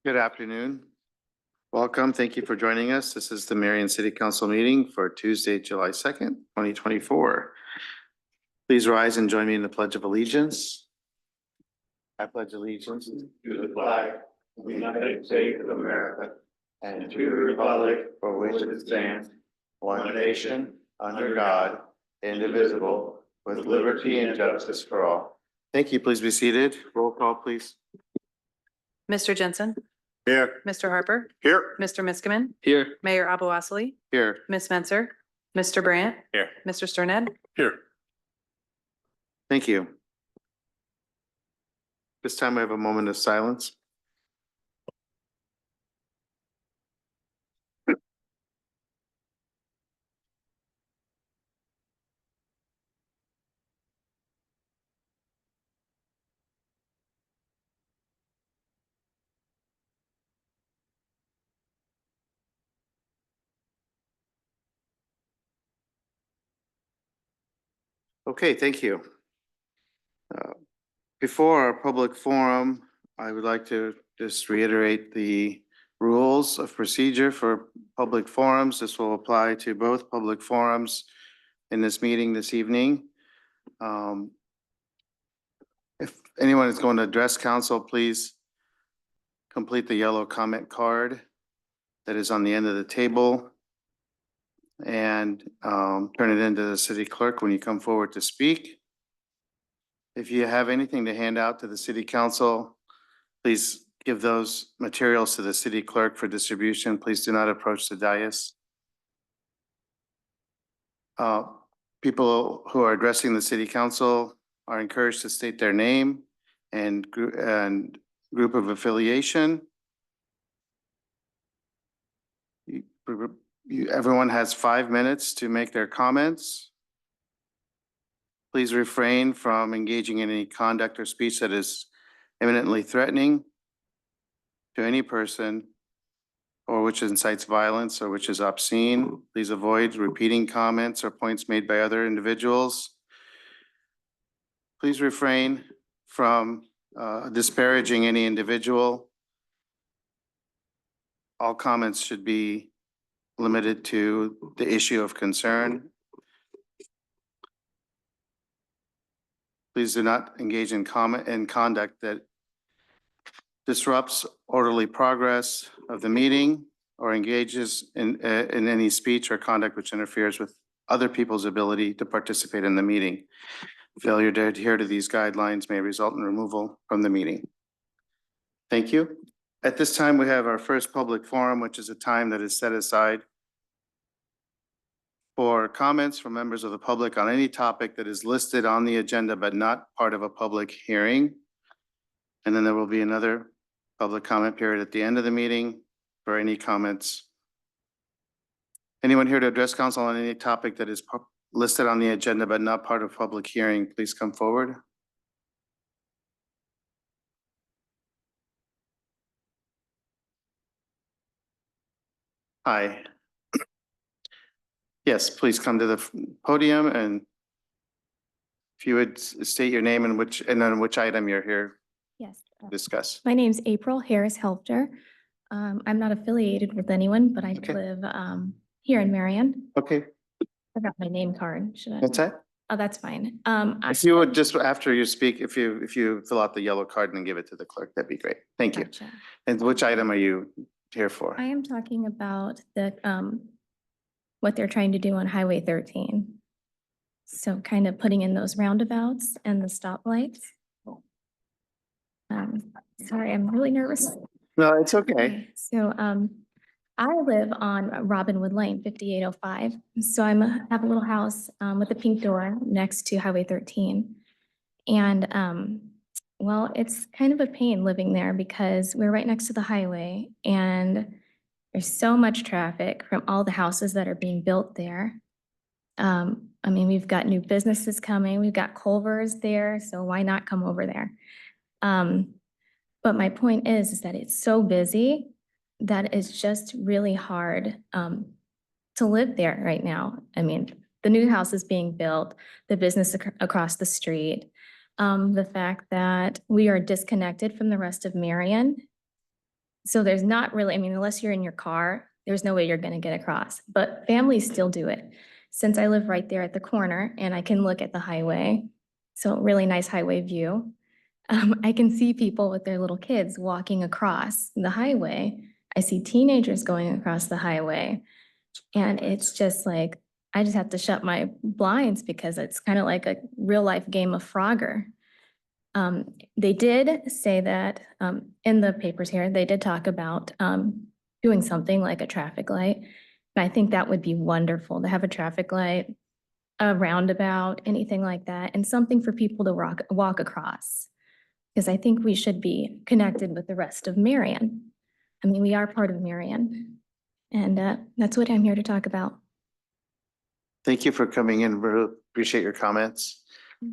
Good afternoon. Welcome. Thank you for joining us. This is the Marion City Council meeting for Tuesday, July 2nd, 2024. Please rise and join me in the Pledge of Allegiance. I pledge allegiance To the flag of the United States of America and to the republic for which it stands, one nation, under God, indivisible, with liberty and justice for all. Thank you. Please be seated. Roll call, please. Mr. Jensen, Here. Mr. Harper, Here. Mr. Miskman, Here. Mayor Abu Wassili, Here. Ms. Spencer, Mr. Brandt, Here. Mr. Sterned. Here. Thank you. This time we have a moment of silence. Okay, thank you. Before our public forum, I would like to just reiterate the rules of procedure for public forums. This will apply to both public forums in this meeting this evening. If anyone is going to address council, please complete the yellow comment card that is on the end of the table and turn it into the city clerk when you come forward to speak. If you have anything to hand out to the city council, please give those materials to the city clerk for distribution. Please do not approach the dais. People who are addressing the city council are encouraged to state their name and group of affiliation. Everyone has 5 minutes to make their comments. Please refrain from engaging in any conduct or speech that is imminently threatening to any person or which incites violence or which is obscene. Please avoid repeating comments or points made by other individuals. Please refrain from disparaging any individual. All comments should be limited to the issue of concern. Please do not engage in conduct that disrupts orderly progress of the meeting or engages in any speech or conduct which interferes with other people's ability to participate in the meeting. Failure to adhere to these guidelines may result in removal from the meeting. Thank you. At this time, we have our first public forum, which is a time that is set aside for comments from members of the public on any topic that is listed on the agenda but not part of a public hearing. And then there will be another public comment period at the end of the meeting for any comments. Anyone here to address council on any topic that is listed on the agenda but not part of public hearing, please come forward. Hi. Yes, please come to the podium, and if you would state your name and then which item you're here Yes. to discuss. My name's April Harris Helfter. I'm not affiliated with anyone, but I Okay. live here in Marion. Okay, I got my name card. Should I? that's it. Oh, that's fine. If you would just, after you speak, if you fill out the yellow card and give it to the clerk, that'd be great. Thank you. Gotcha. And which item are you here for? I am talking about the what they're trying to do on Highway 13. So kind of putting in those roundabouts and the stoplights. Sorry, I'm really nervous. No, it's okay. Okay, so I live on Robinwood Lane, 5805. So I have a little house with a pink door next to Highway 13. And well, it's kind of a pain living there because we're right next to the highway and there's so much traffic from all the houses that are being built there. I mean, we've got new businesses coming, we've got Culver's there, so why not come over there? But my point is that it's so busy that it's just really hard to live there right now. I mean, the new house is being built, the business across the street, the fact that we are disconnected from the rest of Marion. So there's not really, I mean, unless you're in your car, there's no way you're gonna get across, but families still do it. Since I live right there at the corner and I can look at the highway, so really nice highway view. I can see people with their little kids walking across the highway. I see teenagers going across the highway. And it's just like, I just have to shut my blinds because it's kind of like a real life game of Frogger. They did say that in the papers here, they did talk about doing something like a traffic light. And I think that would be wonderful to have a traffic light, a roundabout, anything like that, and something for people to walk across. Because I think we should be connected with the rest of Marion. I mean, we are part of Marion. And that's what I'm here to talk about. Thank you for coming in. Really appreciate your comments.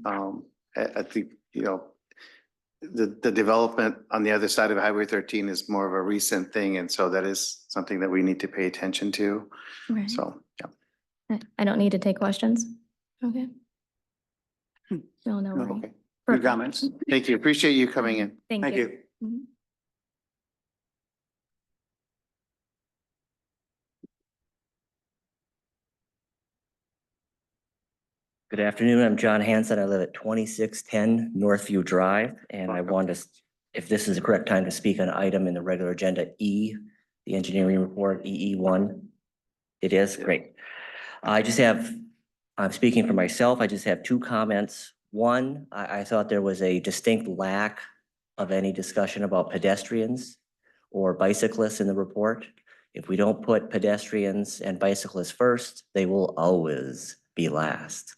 I think, the development on the other side of Highway 13 is more of a recent thing. And so that is something that we need to pay attention to. Right. So, yeah. I don't need to take questions. Okay. No, no, No, worry. okay. Good Perfect. comments. Thank you. Appreciate you coming in. Thank you. Mhm. Good afternoon. I'm John Hanson. I live at 2610 Northview Drive, and I want to, if this is the correct time to speak on an item in the regular agenda E, the engineering report, EE1. It is great. I'm speaking for myself. I just have two comments. One, I thought there was a distinct lack of any discussion about pedestrians or bicyclists in the report. If we don't put pedestrians and bicyclists first, they will always be last.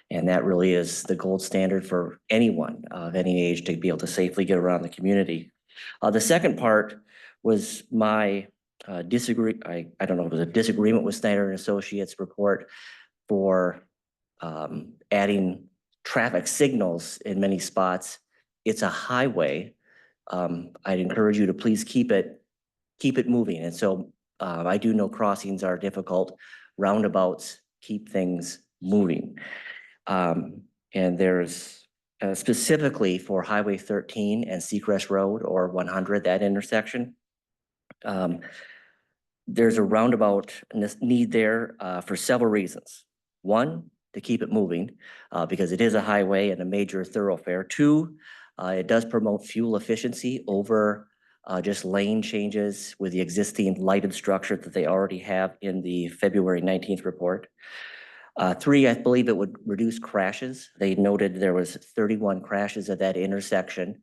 And that really is the gold standard for anyone of any age to be able to safely get around the community. The second part was my I don't know if it was a disagreement with Snyder and Associates report for adding traffic signals in many spots. It's a highway. I'd encourage you to please keep it moving. And so I do know crossings are difficult. Roundabouts keep things moving. And there's specifically for Highway 13 and Seacrest Road or 100, that intersection. There's a roundabout need there for several reasons. One, to keep it moving because it is a highway and a major thoroughfare. Two, it does promote fuel efficiency over just lane changes with the existing lighted structure that they already have in the February 19th report. Three, I believe it would reduce crashes. They noted there was 31 crashes at that intersection,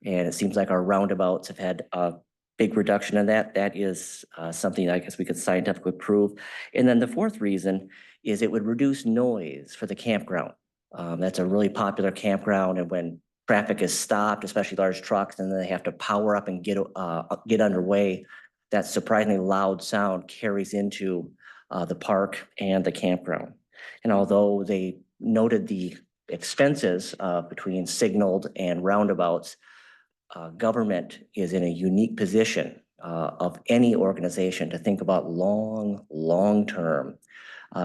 and it seems like our roundabouts have had a big reduction in that. That is something I guess we could scientifically prove. And then the fourth reason is it would reduce noise for the campground. That's a really popular campground, and when traffic is stopped, especially large trucks, and then they have to power up and get underway, that surprisingly loud sound carries into the park and the campground. And although they noted the expenses between signaled and roundabouts, government is in a unique position of any organization to think about long-term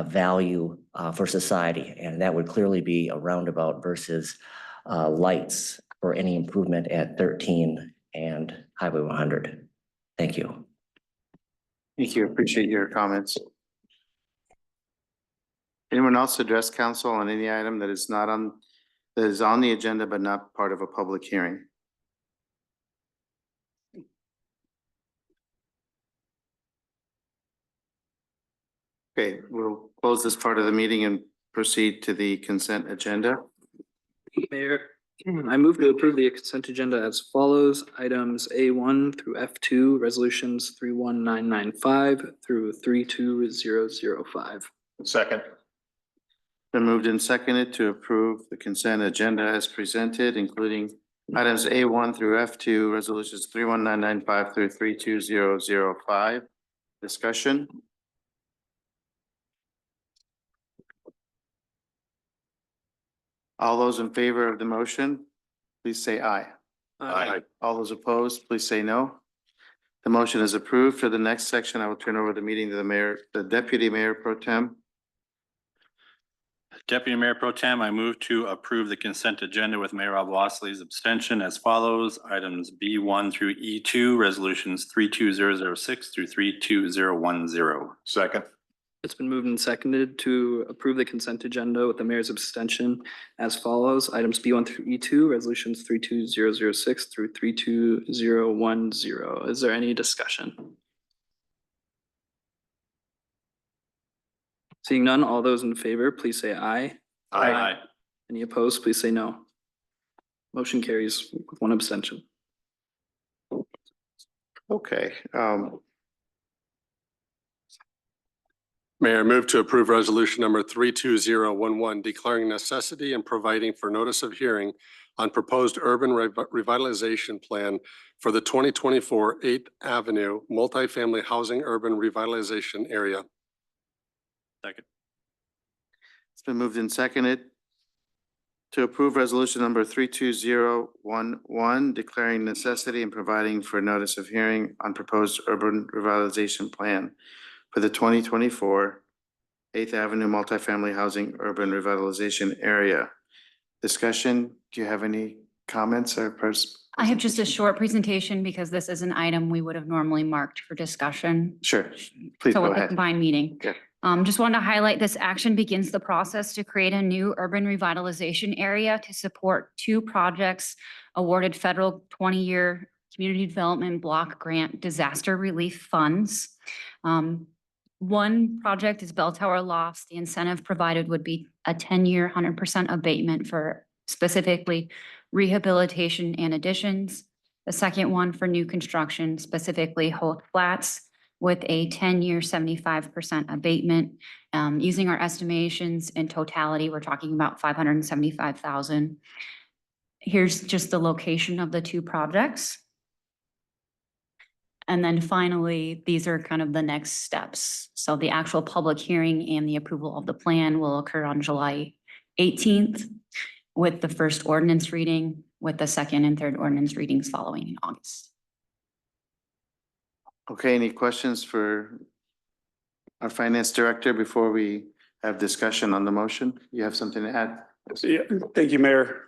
value for society. And that would clearly be a roundabout versus lights for any improvement at 13 and Highway 100. Thank you. Thank you. Appreciate your comments. Anyone else address council on any item that is on the agenda but not part of a public hearing? Okay, we'll close this part of the meeting and proceed to the consent agenda. Mayor, I move to approve the consent agenda as follows. Items A1 through F2, resolutions 31995 through 32005. Second. Been moved and seconded to approve the consent agenda as presented, including items A1 through F2, resolutions 31995 through 32005. Discussion? All those in favor of the motion, please say aye. Aye. All those opposed, please say no. The motion is approved. For the next section, I will turn over the meeting to the deputy mayor pro tem, Deputy Mayor Pro Tem, I move to approve the consent agenda with Mayor Rob Wassley's abstention as follows. Items B1 through E2, resolutions 32006 through 32010. Second. It's been moved and seconded to approve the consent agenda with the mayor's abstention as follows. Items B1 through E2, resolutions 32006 through 32010. Is there any discussion? Seeing none, all those in favor, please say aye. Aye. Any opposed, please say no. Motion carries with one abstention. Okay, Mayor, I move to approve resolution number 32011, declaring necessity and providing for notice of hearing on proposed urban revitalization plan for the 2024 8th Avenue multifamily housing urban revitalization area. Second. it's been moved and seconded to approve resolution number 32011, declaring necessity and providing for notice of hearing on proposed urban revitalization plan for the 2024 8th Avenue multifamily housing urban revitalization area. Discussion, do you have any comments or I have just a short presentation because this is an item we would have normally marked for discussion. Sure, please So go with the ahead. combined meeting. Okay. Just wanted to highlight this action begins the process to create a new urban revitalization area to support two projects awarded federal 20-year community development block grant disaster relief funds. One project is Bell Tower Lofts. The incentive provided would be a 10-year, 100% abatement for specifically rehabilitation and additions. The second one for new construction, specifically Holt Flats, with a 10-year, 75% abatement. Using our estimations in totality, we're talking about $575,000. Here's just the location of the two projects. And then finally, these are kind of the next steps. So the actual public hearing and the approval of the plan will occur on July 18th with the first ordinance reading, with the second and third ordinance readings following in August. Okay, any questions for our finance director before we have discussion on the motion? You have something to add? Yeah, thank you, Mayor.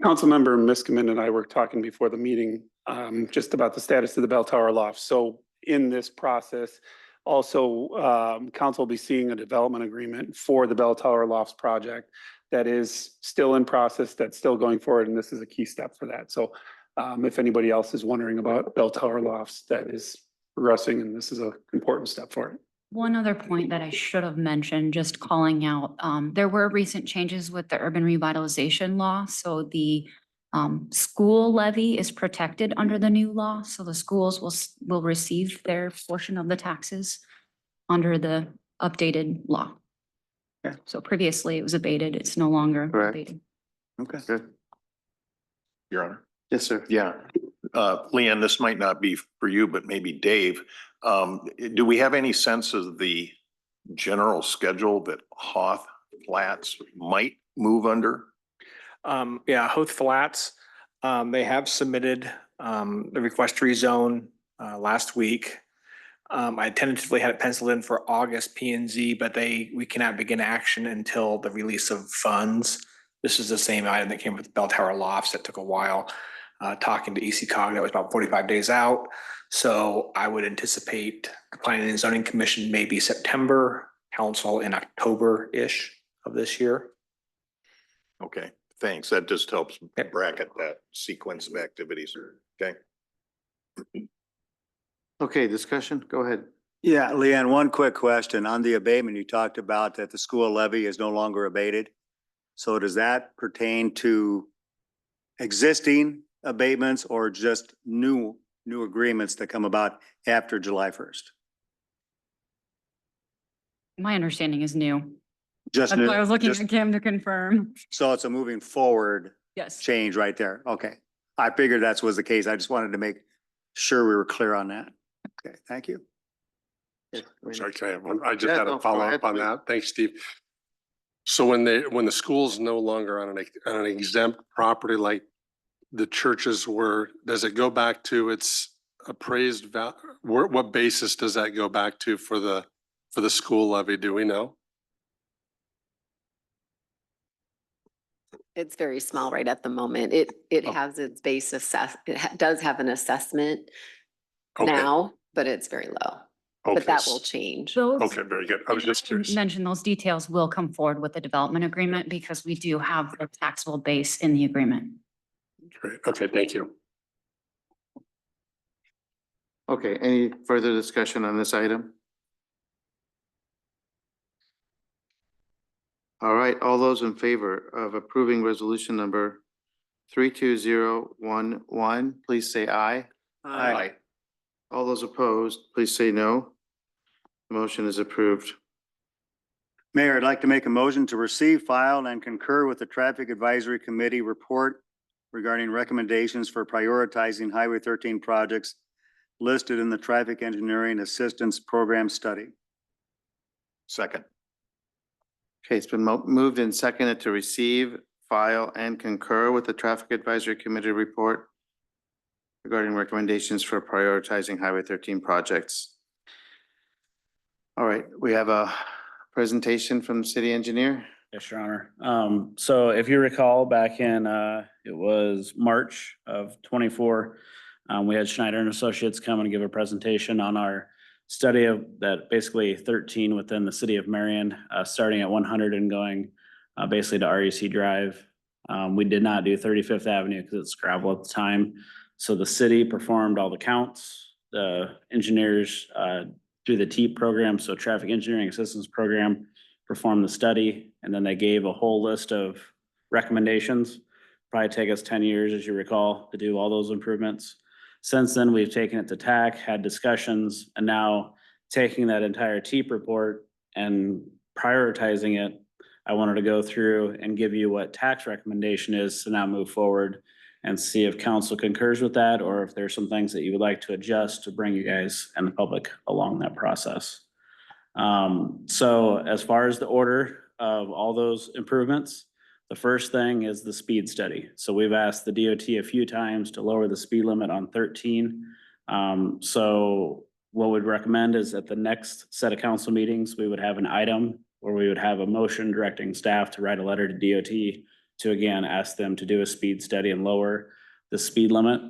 Councilmember Miskman and I were talking before the meeting just about the status of the Bell Tower Loft. So in this process, also council will be seeing a development agreement for the Bell Tower Lofts project that is still in process, that's still going forward, and this is a key step for that. So if anybody else is wondering about Bell Tower Lofts, that is progressing, and this is an important step for it. One other point that I should have mentioned, just calling out, there were recent changes with the urban revitalization law. So the school levy is protected under the new law. So the schools will receive their portion of the taxes under the updated law. Yeah. So previously it was abated. It's no longer Correct. abated. Okay, good. Your Honor. Yes, sir. Yeah. Leanne, this might not be for you, but maybe Dave. Do we have any sense of the general schedule that Hoth Flats might move under? Yeah, Hoth Flats, they have submitted the request to rezone last week. I tentatively had it penciled in for August P and Z, but we cannot begin action until the release of funds. This is the same item that came with Bell Tower Lofts that took a while. Talking to ECOG, that was about 45 days out. So I would anticipate the Planning and Zoning Commission maybe September, council in October-ish of this year. Okay, thanks. That just helps bracket that sequence of activities. Okay. Okay, discussion, go ahead. Yeah, Leanne, one quick question. On the abatement, you talked about that the school levy is no longer abated. So does that pertain to existing abatements or just new agreements that come about after July 1st? My understanding is new. Just That's new, why I was looking just- at Kim to confirm. So it's a moving forward Yes. change right there. Okay. I figured that was the case. I just wanted to make sure we were clear on that. Okay, thank you. Sorry, can I have one? I just Yeah, had no, a go follow ahead, up on please. that. Thanks, Steve. So when the school's no longer on an exempt property like the churches were, does it go back to its appraised what basis does that go back to for the school levy? Do we know? It's very small right at the moment. It Oh. has its base does have an assessment Okay. now, but it's very low. Okay. But that will change. Those. Okay, very good. I was just curious. Mention those details will come forward with the development agreement because we do have the taxable base in the agreement. Great. Okay, thank you. Okay, any further discussion on this item? All right, all those in favor of approving resolution number 32011, please say aye. Aye. All those opposed, please say no. The motion is approved. Mayor, I'd like to make a motion to receive, file, and concur with the Traffic Advisory Committee report regarding recommendations for prioritizing Highway 13 projects listed in the Traffic Engineering Assistance Program study. Second. Okay, it's been moved and seconded to receive, file, and concur with the Traffic Advisory Committee report regarding recommendations for prioritizing Highway 13 projects. All right, we have a presentation from the city engineer. Yes, Your Honor. So if you recall, back in, it was March of 24, we had Schneider and Associates come and give a presentation on our study of that basically 13 within the city of Marion, starting at 100 and going basically to REC Drive. We did not do 35th Avenue because it's gravel at the time. So the city performed all the counts, the engineers through the TEAP program, so Traffic Engineering Assistance Program, performed the study, and then they gave a whole list of recommendations. Probably take us 10 years, as you recall, to do all those improvements. Since then, we've taken it to TAC, had discussions, and now taking that entire TEAP report and prioritizing it, I wanted to go through and give you what TAC's recommendation is to now move forward and see if council concurs with that, or if there's some things that you would like to adjust to bring you guys and the public along that process. So as far as the order of all those improvements, the first thing is the speed study. So we've asked the DOT a few times to lower the speed limit on 13. So what we'd recommend is at the next set of council meetings, we would have an item where we would have a motion directing staff to write a letter to DOT to again, ask them to do a speed study and lower the speed limit.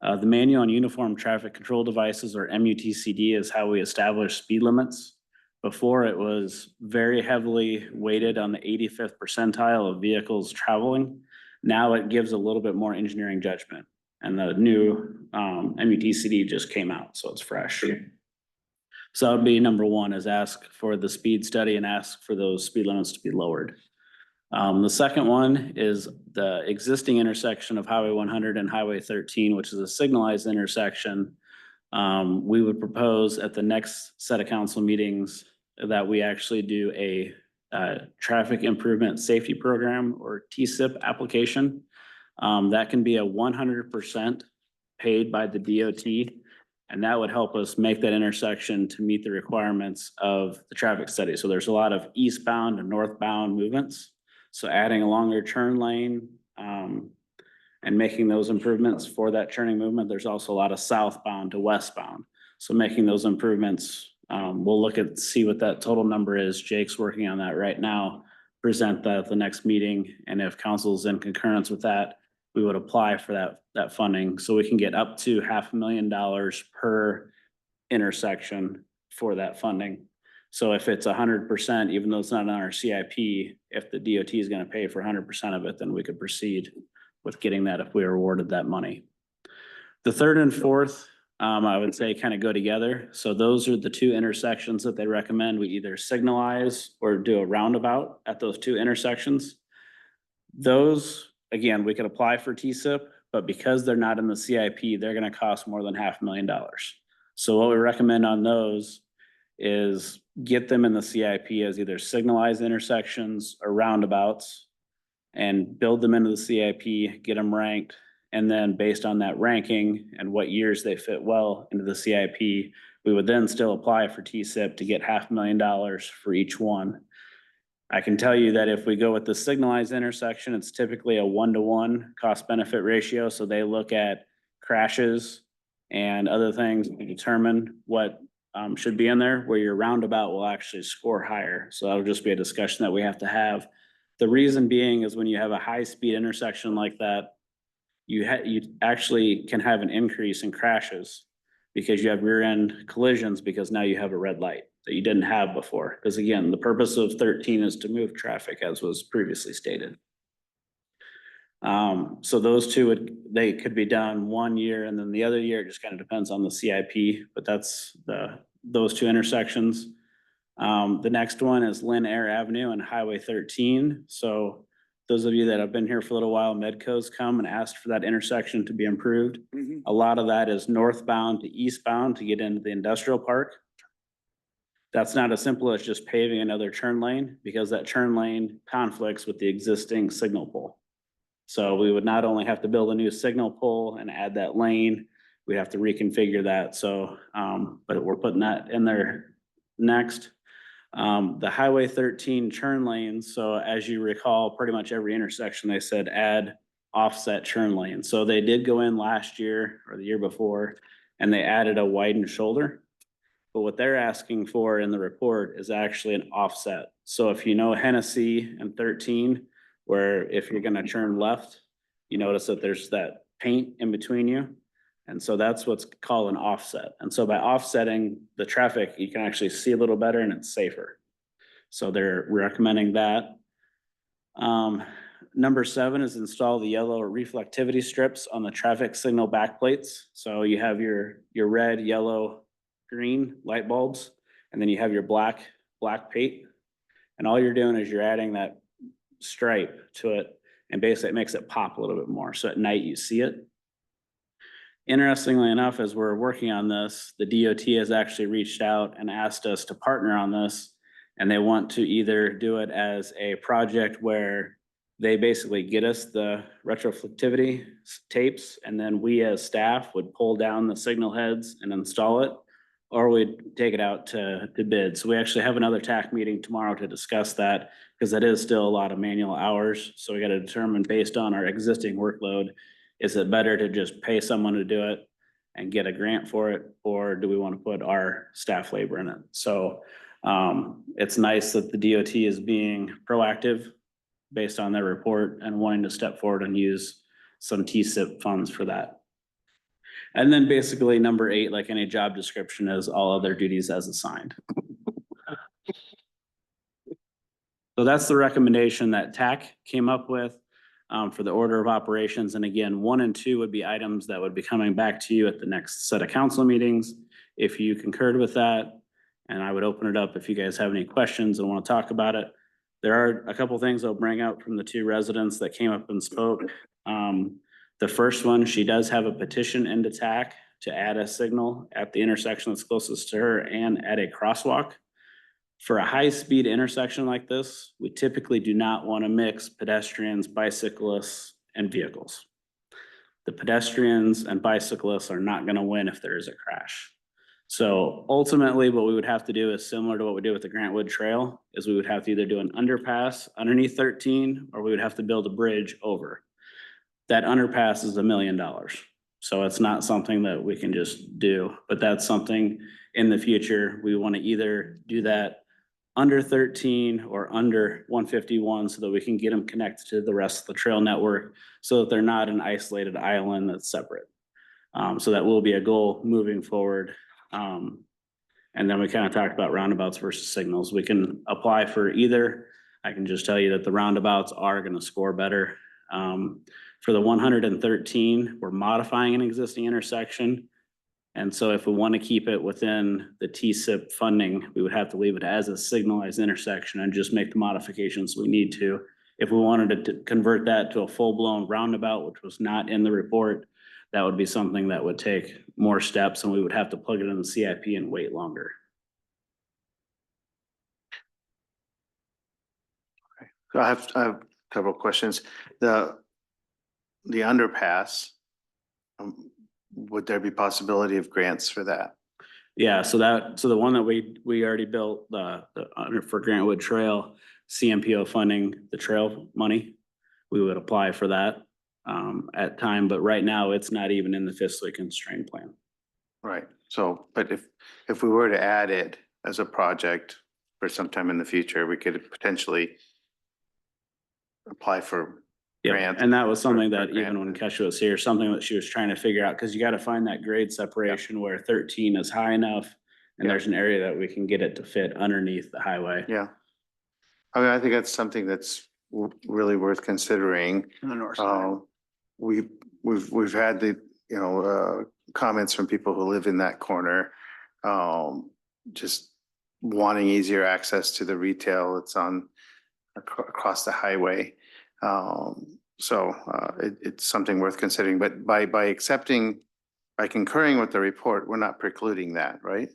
The Manual and Uniform Traffic Control Devices, or MUTCD, is how we establish speed limits. Before, it was very heavily weighted on the 85th percentile of vehicles traveling. Now it gives a little bit more engineering judgment, and the new MUTCD just came out, so it's fresh. So that would be number one, is ask for the speed study and ask for those speed limits to be lowered. The second one is the existing intersection of Highway 100 and Highway 13, which is a signalized intersection. We would propose at the next set of council meetings that we actually do a traffic improvement safety program, or TSIP application. That can be a 100% paid by the DOT. And that would help us make that intersection to meet the requirements of the traffic study. So there's a lot of eastbound and northbound movements. So adding a longer turn lane and making those improvements for that turning movement. There's also a lot of southbound to westbound. So making those improvements, we'll look at, see what that total number is. Jake's working on that right now. Present that at the next meeting. And if council's in concurrence with that, we would apply for that funding. So we can get up to $500,000 per intersection for that funding. So if it's 100%, even though it's not on our CIP, if the DOT is going to pay for 100% of it, then we could proceed with getting that if we are awarded that money. The third and fourth, I would say kind of go together. So those are the two intersections that they recommend. We either signalize or do a roundabout at those two intersections. Those, again, we could apply for TSIP, but because they're not in the CIP, they're going to cost more than $500,000. So what we recommend on those is get them in the CIP as either signalized intersections or roundabouts, and build them into the CIP, get them ranked. And then based on that ranking and what years they fit well into the CIP, we would then still apply for TSIP to get $500,000 for each one. I can tell you that if we go with the signalized intersection, it's typically a 1-to-1 cost benefit ratio. So they look at crashes and other things to determine what should be in there, where your roundabout will actually score higher. So that'll just be a discussion that we have to have The reason being is when you have a high-speed intersection like that, you actually can have an increase in crashes because you have rear end collisions because now you have a red light that you didn't have before. Because again, the purpose of 13 is to move traffic as was previously stated. So those two they could be done 1 year and then the other year, it just kind of depends on the CIP, but that's those two intersections. The next one is Lynn Air Avenue and Highway 13. So those of you that have been here for a little while, Medco's come and asked for that intersection to be improved. A lot of that is northbound to eastbound to get into the industrial park. That's not as simple as just paving another turn lane because that turn lane conflicts with the existing signal pole. So we would not only have to build a new signal pole and add that lane, we'd have to reconfigure that. So, but we're putting that in there next. The Highway 13 turn lanes. So as you recall, pretty much every intersection, they said add offset turn lane. So they did go in last year or the year before, and they added a widened shoulder. But what they're asking for in the report is actually an offset. So if you know Hennessy and 13, where if you're gonna turn left, you notice that there's that paint in between you. And so that's what's called an offset. And so by offsetting the traffic, you can actually see a little better and it's safer. So they're recommending that. Number 7 is install the yellow reflectivity strips on the traffic signal backplates. So you have your red, yellow, green light bulbs, and then you have your black paint. And all you're doing is you're adding that stripe to it, and basically it makes it pop a little bit more. So at night you see it. Interestingly enough, as we're working on this, the DOT has actually reached out and asked us to partner on this. And they want to either do it as a project where they basically get us the retroflectivity tapes, and then we as staff would pull down the signal heads and install it, or we'd take it out to bid. So we actually have another TAC meeting tomorrow to discuss that, because that is still a lot of manual hours. So we got to determine based on our existing workload, is it better to just pay someone to do it and get a grant for it, or do we want to put our staff labor in it? So it's nice that the DOT is being proactive based on their report and wanting to step forward and use some TSIP funds for that. And then basically number 8, like any job description, is all other duties as assigned. So that's the recommendation that TAC came up with for the order of operations. And again, 1 and 2 would be items that would be coming back to you at the next set of council meetings, if you concurred with that. And I would open it up if you guys have any questions and want to talk about it. There are a couple things I'll bring out from the 2 residents that came up and spoke. The first one, she does have a petition into TAC to add a signal at the intersection that's closest to her and at a crosswalk. For a high-speed intersection like this, we typically do not want to mix pedestrians, bicyclists, and vehicles. The pedestrians and bicyclists are not going to win if there is a crash. So ultimately, what we would have to do is similar to what we did with the Grantwood Trail, is we would have to either do an underpass underneath 13, or we would have to build a bridge over. That underpass is $1 million. So it's not something that we can just do, but that's something in the future. We want to either do that under 13 or under 151 so that we can get them connected to the rest of the trail network so that they're not an isolated island that's separate. So that will be a goal moving forward. And then we kind of talked about roundabouts versus signals. We can apply for either. I can just tell you that the roundabouts are going to score better. For the 113, we're modifying an existing intersection. And so if we want to keep it within the TSIP funding, we would have to leave it as a signalized intersection and just make the modifications we need to. If we wanted to convert that to a full-blown roundabout, which was not in the report, that would be something that would take more steps, and we would have to plug it in the CIP and wait longer. Okay. So I have several questions. The underpass, would there be possibility of grants for that? Yeah, so the one that we already built for Grantwood Trail, CMPO funding, the trail money, we would apply for that at time, but right now it's not even in the fiscally constrained plan. Right. So, but if we were to add it as a project for sometime in the future, we could potentially apply for Yeah, grant. and that was something for that even grant. when Kesha was here, something that she was trying to figure out, because you got to find that grade separation where 13 is high enough. And Yeah. there's an area that we can get it to fit underneath the highway. Yeah. I mean, I think that's something that's really worth considering. On the north side. We've had the, comments from people who live in that corner. Just wanting easier access to the retail that's on across the highway. It's something worth considering, but by concurring with the report, we're not precluding that, right?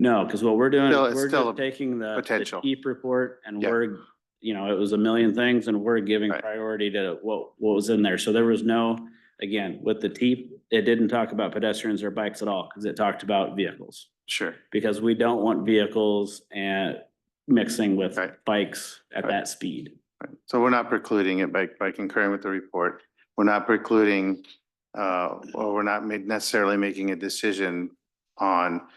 No, because what we're doing, It's we're still just a taking the potential. TEEP report and Yeah. we're, it was a million things and we're giving Right. priority to what was in there. So there was no, again, with the TEEP, it didn't talk about pedestrians or bikes at all because it talked about vehicles. Sure. Because we don't want vehicles and mixing with Right. bikes at Right. that speed. Right. So we're not precluding it by concurring with the report. We're not precluding, or we're not necessarily making a decision on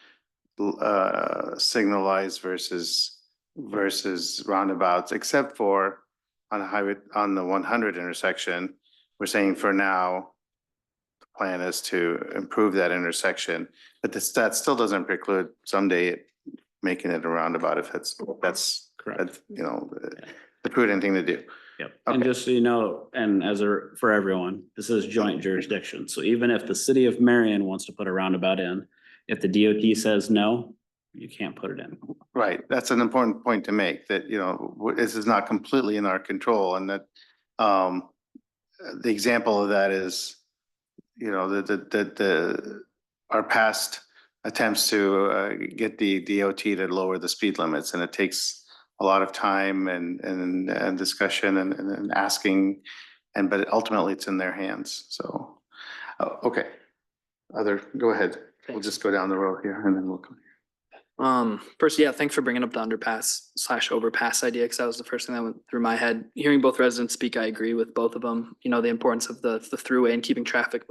signalized versus roundabouts, except for on the 100 intersection. We're saying for now, the plan is to improve that intersection, but that still doesn't preclude someday making it a roundabout if that's Correct. the prudent thing to do. Yep. And Okay. just so you know, and for everyone, this is joint jurisdiction. So even if the city of Marion wants to put a roundabout in, if the DOT says no, you can't put it in. Right, that's an important point to make, that, this is not completely in our control, and that, the example of that is, our past attempts to, get the DOT to lower the speed limits, and it takes a lot of time and discussion and asking, but ultimately it's in their hands, so, okay. Go ahead, we'll just go down the road here and then we'll come. First, yeah, thanks for bringing up the underpass/overpass idea, because that was the first thing that went through my head. Hearing both residents speak, I agree with both of them. The importance of the throughway and keeping traffic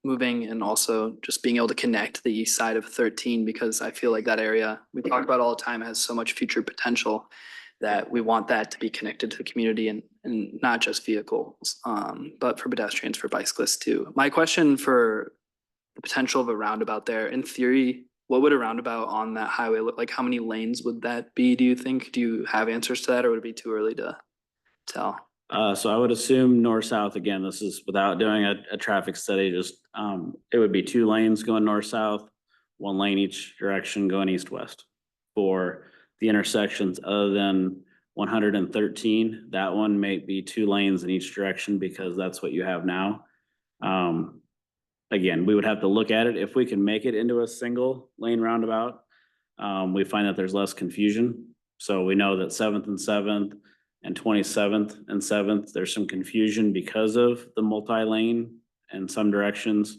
moving, and also just being able to connect the east side of 13, because I feel like that area we talk about all the time has so much future potential that we want that to be connected to the community, and not just vehicles, but for pedestrians, for bicyclists too. My question for the potential of a roundabout there, in theory, what would a roundabout on that highway look like? How many lanes would that be, do you think? Do you have answers to that, or would it be too early to tell? So I would assume north-south, again, this is without doing a traffic study, just, it would be 2 lanes going north-south, 1 lane each direction going east-west. For the intersections other than 113, that one may be 2 lanes in each direction because that's what you have now. Again, we would have to look at it. If we can make it into a single lane roundabout, we find that there's less confusion. So we know that 7th and 7th and 27th and 7th, there's some confusion because of the multi-lane in some directions.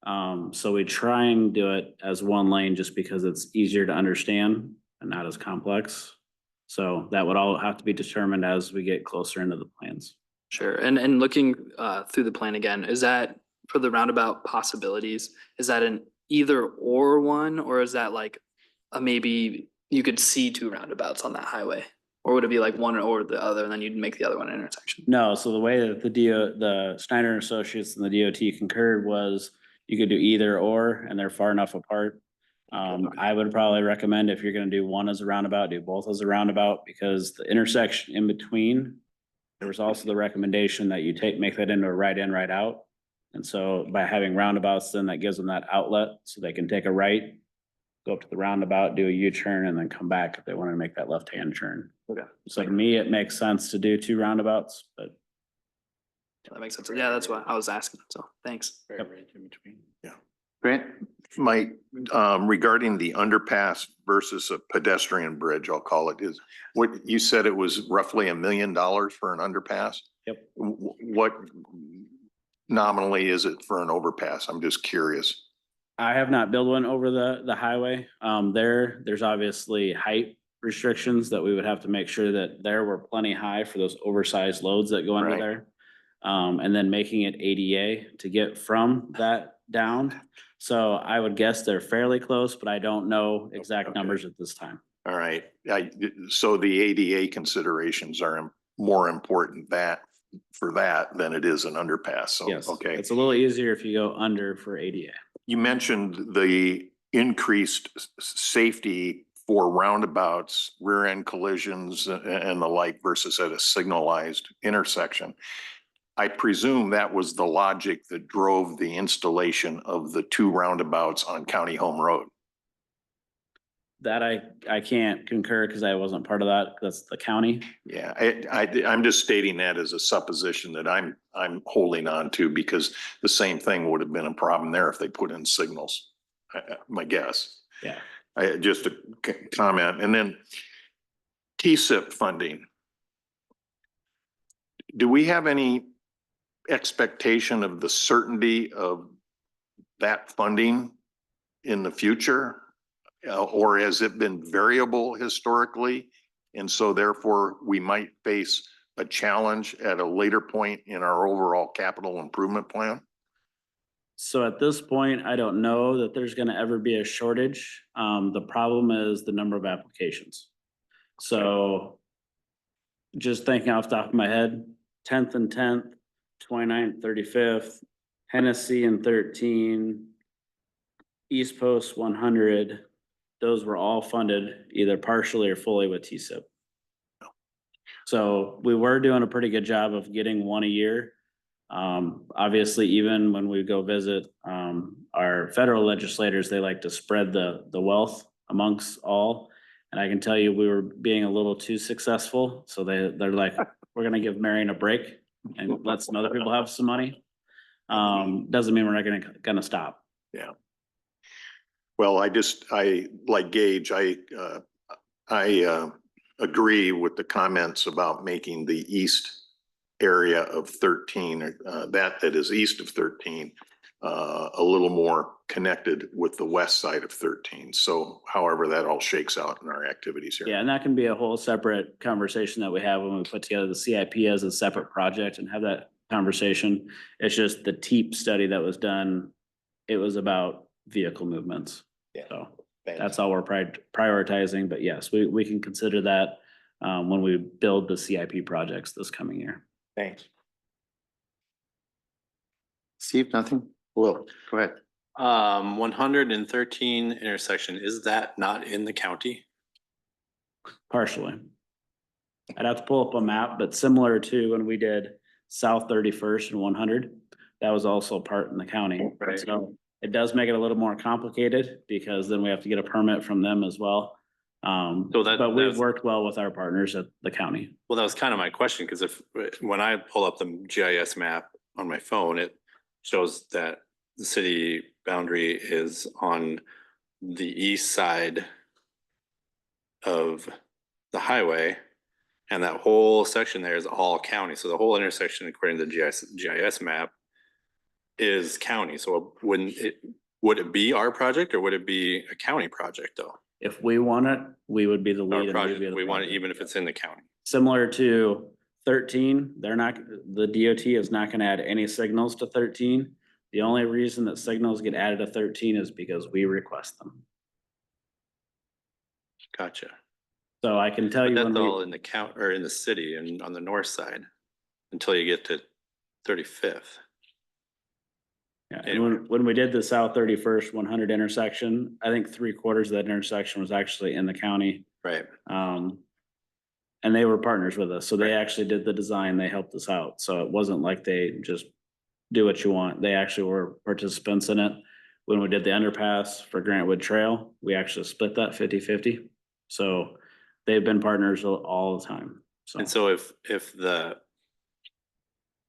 So we try and do it as 1 lane just because it's easier to understand and not as complex. So that would all have to be determined as we get closer into the plans. Sure, and looking through the plan again, is that for the roundabout possibilities, is that an either or one, or is that like maybe you could see 2 roundabouts on that highway? Or would it be like one or the other, and then you'd make the other one an intersection? No, so the way that the Schneider and Associates and the DOT concurred was you could do either or, and they're far enough apart. I would probably recommend if you're gonna do one as a roundabout, do both as a roundabout, because the intersection in between, there was also the recommendation that you make that into a right in, right out. And so by having roundabouts, then that gives them that outlet so they can take a right, go up to the roundabout, do a U-turn, and then come back if they want to make that left-hand turn. Okay. So to me, it makes sense to do 2 roundabouts, but. Yeah, that makes sense. Yeah, that's what I was asking. So thanks. Grant? Mike, regarding the underpass versus a pedestrian bridge, I'll call it, is what you said it was roughly $1 million for an underpass? Yep. What nominally is it for an overpass? I'm just curious. I have not built one over the highway. There's obviously height restrictions that we would have to make sure that there were plenty high for those oversized loads that go under Right. there. And then making it ADA to get from that down. So I would guess they're fairly close, but I don't know exact Okay. numbers at this time. All right. So the ADA considerations are more important for that than it is an underpass. So, Yes, okay. it's a little easier if you go under for ADA. You mentioned the increased safety for roundabouts, rear end collisions and the like versus at a signalized intersection. I presume that was the logic that drove the installation of the 2 roundabouts on County Home Road. That I can't concur because I wasn't part of that. That's the county. Yeah, I'm just stating that as a supposition that I'm holding on to, because the same thing would have been a problem there if they put in signals. My guess. Yeah. Just a comment, and then TSIP funding. Do we have any expectation of the certainty of that funding in the future? Or has it been variable historically? And so therefore we might face a challenge at a later point in our overall capital improvement plan? So at this point, I don't know that there's gonna ever be a shortage. The problem is the number of applications. So just thinking off the top of my head, 10th and 10th, 29th, 35th, Hennessy and 13, East Post 100, those were all funded either partially or fully with TSIP. So we were doing a pretty good job of getting one a year. Obviously, even when we go visit our federal legislators, they like to spread the wealth amongst all. And I can tell you, we were being a little too successful. So they're like, we're gonna give Marion a break and let some other people have some money. Doesn't mean we're not gonna stop. Yeah. Well, I like Gage, I agree with the comments about making the east area of 13, that is east of 13, a little more connected with the west side of 13. So however that all shakes out in our activities here. Yeah, and that can be a whole separate conversation that we have when we put together the CIP as a separate project and have that conversation. It's just the TEEP study that was done, it was about vehicle movements. Yeah. So that's all we're prioritizing, but yes, we can consider that when we build the CIP projects this coming year. Thanks. Steve, nothing? Will, go ahead. 113 intersection, is that not in the county? Partially. I'd have to pull up a map, but similar to when we did South 31st and 100, that was also part in the county. Right. So it does make it a little more complicated because then we have to get a permit from them as well. But we've worked well with our partners at the county. Well, that was kind of my question, because when I pull up the GIS map on my phone, it shows that the city boundary is on the east side of the highway, and that whole section there is all county. So the whole intersection, according to the GIS map, is county. So would it be our project, or would it be a county project though? If we want it, we would be the lead. Our and project, we'd be the we want it project. even if it's in the county. Similar to 13, the DOT is not gonna add any signals to 13. The only reason that signals get added to 13 is because we request them. Gotcha. So I can tell But you that's when all we, in the count, or in the city and on the north side until you get to 35th. yeah, and anyway. when we did the South 31st 100 intersection, I think 3/4 of that intersection was actually in the county. Right. And they were partners with us, so they actually did the design, they helped us out, so it wasn't like they just do what you want, they actually were participants in it. When we did the underpass for Grantwood Trail, we actually split that 50-50, so they've been partners all the time, so. And so if the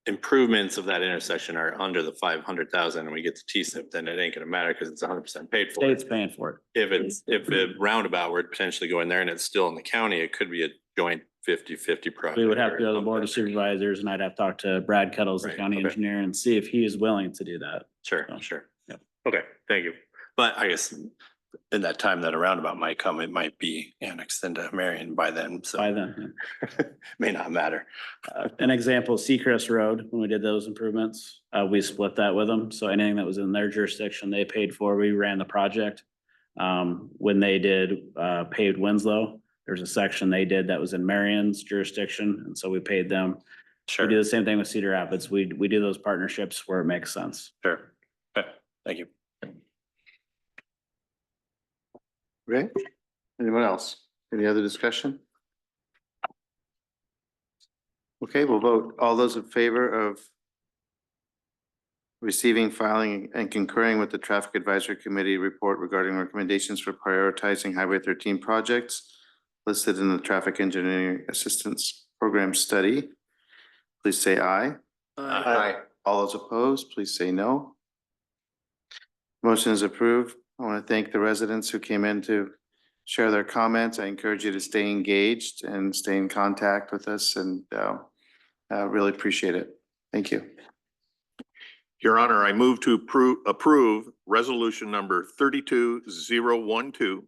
improvements of that intersection are under the 500,000 and we get to TSIP, then it ain't gonna matter because it's 100% paid for. State's paying for it. If a roundabout were to potentially go in there and it's still in the county, it could be a joint 50-50 project. We would have to or go to the board of something. supervisors, and I'd have to talk to Brad Kettles, the Right, county okay. engineer, and see if he is willing to do that. Sure, So, sure. yep. Okay, thank you. But I guess in that time that a roundabout might come, it might be annexed into Marion by then, so. By then, May not matter. an example, Seacrest Road, when we did those improvements, we split that with them, so anything that was in their jurisdiction, they paid for, we ran the project. When they did paved Winslow, There's a section they did that was in Marion's jurisdiction, and so we paid them. We Sure, do the same thing with Cedar Rapids. We do those partnerships where it makes sense. sure. Okay, thank you. Okay, anyone else? Any other discussion? Okay, we'll vote. All those in favor of receiving, filing, and concurring with the Traffic Advisory Committee report regarding recommendations for prioritizing Highway 13 projects listed in the Traffic Engineering Assistance Program study, please say aye. Aye. All those opposed, please say no. Motion is approved. I want to thank the residents who came in to share their comments. I encourage you to stay engaged and stay in contact with us, and really appreciate it. Thank you. Your Honor, I move to approve resolution number 32012,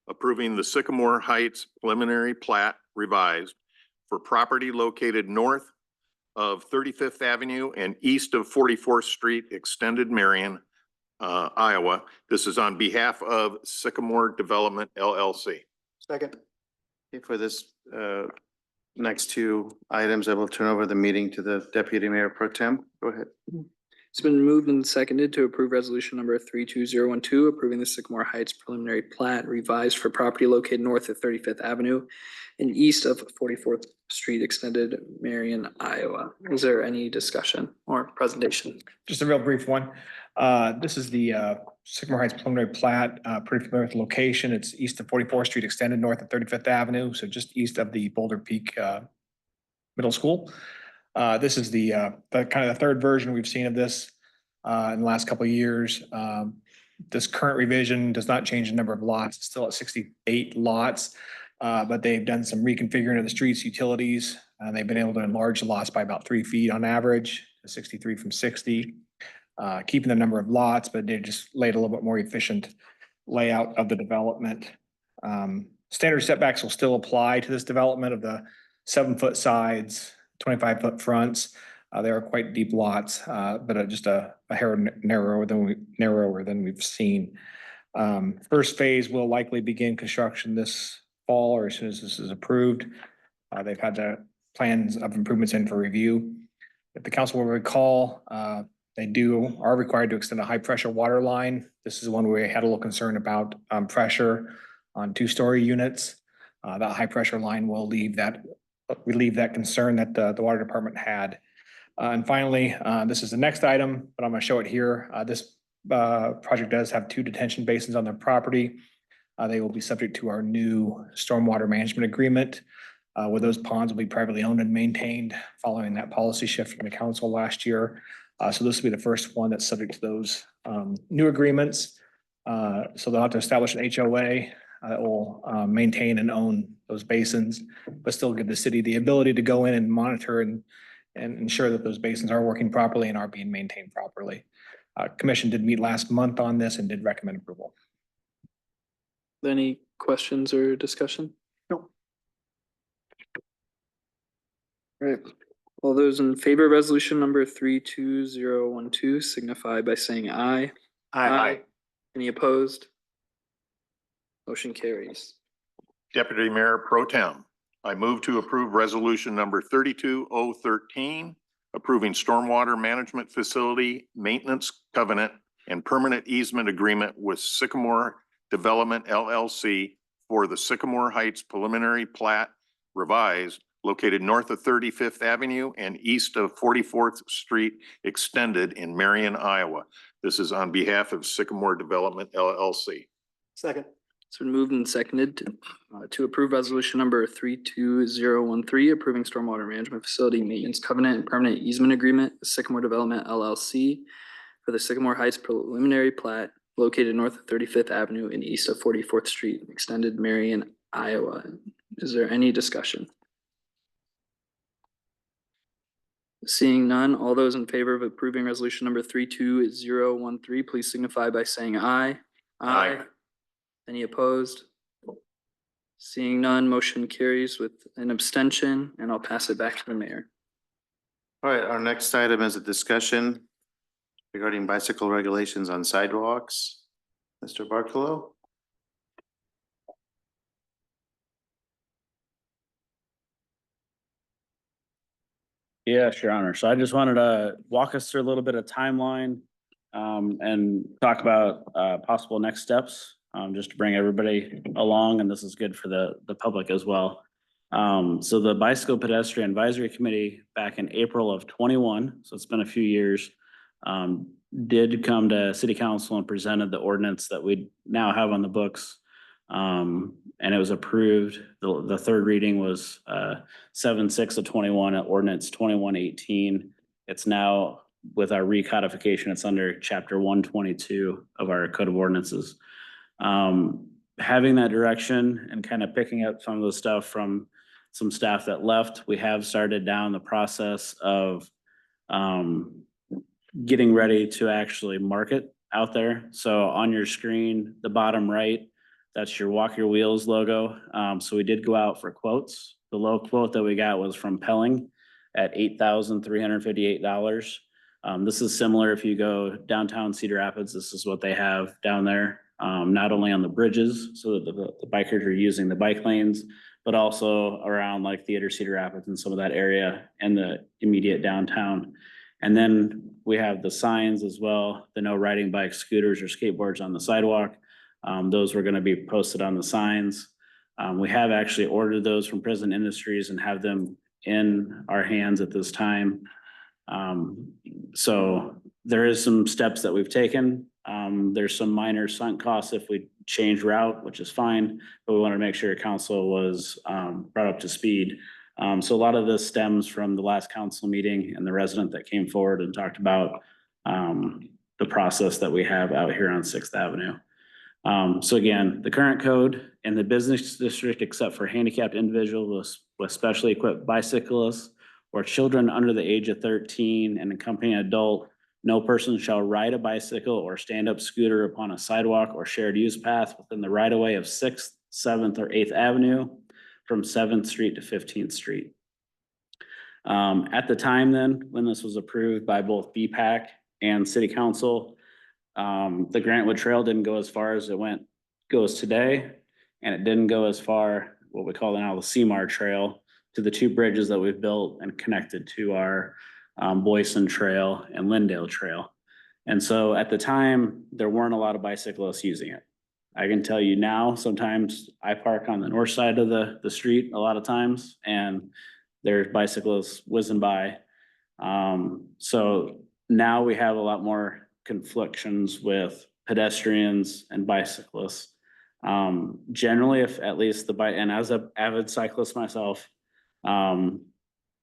approving the Sycamore Heights preliminary plat revised for property located north of 35th Avenue and east of 44th Street, extended Marion, Iowa. This is on behalf of Sycamore Development LLC. Second. Okay, for this next two items, I will turn over the meeting to the Deputy Mayor Pro Tem. Go ahead. It's been moved and seconded to approve resolution number 32012, approving the Sycamore Heights preliminary plat revised for property located north of 35th Avenue and east of 44th Street, extended Marion, Iowa. Is there any discussion or presentation? Just a real brief one. This is the Sycamore Heights preliminary plat, pretty familiar with the location. It's east of 44th Street, extended north of 35th Avenue, so just east of the Boulder Peak Middle School. This is the kind of the third version we've seen of this in the last couple of years. This current revision does not change the number of lots. It's still at 68 lots, but they've done some reconfiguring of the streets, utilities, and they've been able to enlarge the lots by about 3 feet on average, to 63 from 60, keeping the number of lots, but they just laid a little bit more efficient layout of the development. Standard setbacks will still apply to this development of the 7-foot sides, 25-foot fronts. They are quite deep lots, but just a hair narrower than we've seen. First phase will likely begin construction this fall or as soon as this is approved. They've had the plans of improvements in for review. If the council will recall, they are required to extend a high pressure water line. This is one where we had a little concern about pressure on 2-story units. That high pressure line will relieve that concern that the water department had. And finally, this is the next item, but I'm going to show it here. This project does have 2 detention basins on their property. They will be subject to our new stormwater management agreement, where those ponds will be privately owned and maintained following that policy shift from the council last year. So this will be the first one that's subject to those new agreements. So they'll have to establish an HOA that will maintain and own those basins, but still give the city the ability to go in and monitor and ensure that those basins are working properly and are being maintained properly. Commission did meet last month on this and did recommend approval. Any questions or discussion? No. All right. All those in favor of resolution number 32012 signify by saying aye. Aye. Any opposed? Motion carries. Deputy Mayor Pro Tem, I move to approve resolution number 32013, approving stormwater management facility maintenance covenant and permanent easement agreement with Sycamore Development LLC for the Sycamore Heights preliminary plat revised, located north of 35th Avenue and east of 44th Street, extended in Marion, Iowa. This is on behalf of Sycamore Development LLC. Second. It's been moved and seconded to approve resolution number 32013, approving stormwater management facility maintenance covenant and permanent easement agreement with Sycamore Development LLC for the Sycamore Heights preliminary plat located north of 35th Avenue and east of 44th Street, extended Marion, Iowa. Is there any discussion? Seeing none, all those in favor of approving resolution number 32013, please signify by saying aye. Aye. Any opposed? Seeing none, motion carries with an abstention, and I'll pass it back to the mayor. All right, our next item is a discussion regarding bicycle regulations on sidewalks. Mr. Barcelo? Yes, Your Honor. So I just wanted to walk us through a little bit of timeline and talk about possible next steps, just to bring everybody along, and this is good for the public as well. So the Bicycle Pedestrian Advisory Committee back in April of 21, so it's been a few years, did come to City Council and presented the ordinance that we now have on the books. And it was approved. The third reading was 7/6 of 21 at ordinance 2118. It's now with our recodification, it's under chapter 122 of our code of ordinances. Having that direction and kind of picking up some of the stuff from some staff that left, we have started down the process of getting ready to actually market out there. So on your screen, the bottom right, that's your Walk Your Wheels logo. So we did go out for quotes. The low quote that we got was from Pelling at $8,358. This is similar if you go downtown Cedar Rapids, this is what they have down there. Not only on the bridges, so that the bikers are using the bike lanes, but also around like Theater Cedar Rapids and some of that area and the immediate downtown. And then we have the signs as well, the no riding bikes, scooters, or skateboards on the sidewalk. Those were gonna be posted on the signs. We have actually ordered those from Prison Industries and have them in our hands at this time. So there is some steps that we've taken. There's some minor sunk costs if we change route, which is fine, but we wanted to make sure council was brought up to speed. So a lot of this stems from the last council meeting and the resident that came forward and talked about the process that we have out here on 6th Avenue. So again, the current code in the business district, except for handicapped individuals with specially equipped bicyclists or children under the age of 13 and accompanying adult, no person shall ride a bicycle or stand-up scooter upon a sidewalk or shared use path within the right-of-way of 6th, 7th, or 8th Avenue from 7th Street to 15th Street. At the time then, when this was approved by both BPAC and City Council, the Grantwood Trail didn't go as far as goes today, and it didn't go as far, what we call now the Seymour Trail, to the two bridges that we've built and connected to our Boyson Trail and Lindale Trail. And so at the time, there weren't a lot of bicyclists using it. I can tell you now, sometimes I park on the north side of the street a lot of times, and there's bicyclists whizzing by. So now we have a lot more conflictions with pedestrians and bicyclists. Generally, if at least and as an avid cyclist myself,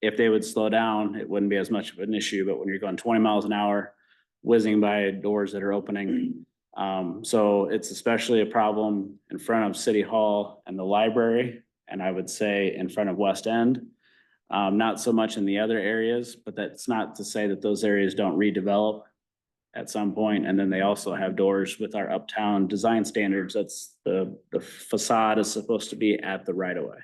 if they would slow down, it wouldn't be as much of an issue, but when you're going 20 miles an hour, whizzing by doors that are opening. So it's especially a problem in front of City Hall and the library, and I would say in front of West End. Not so much in the other areas, but that's not to say that those areas don't redevelop at some point. And then they also have doors with our uptown design standards. That's the facade is supposed to be at the right of way.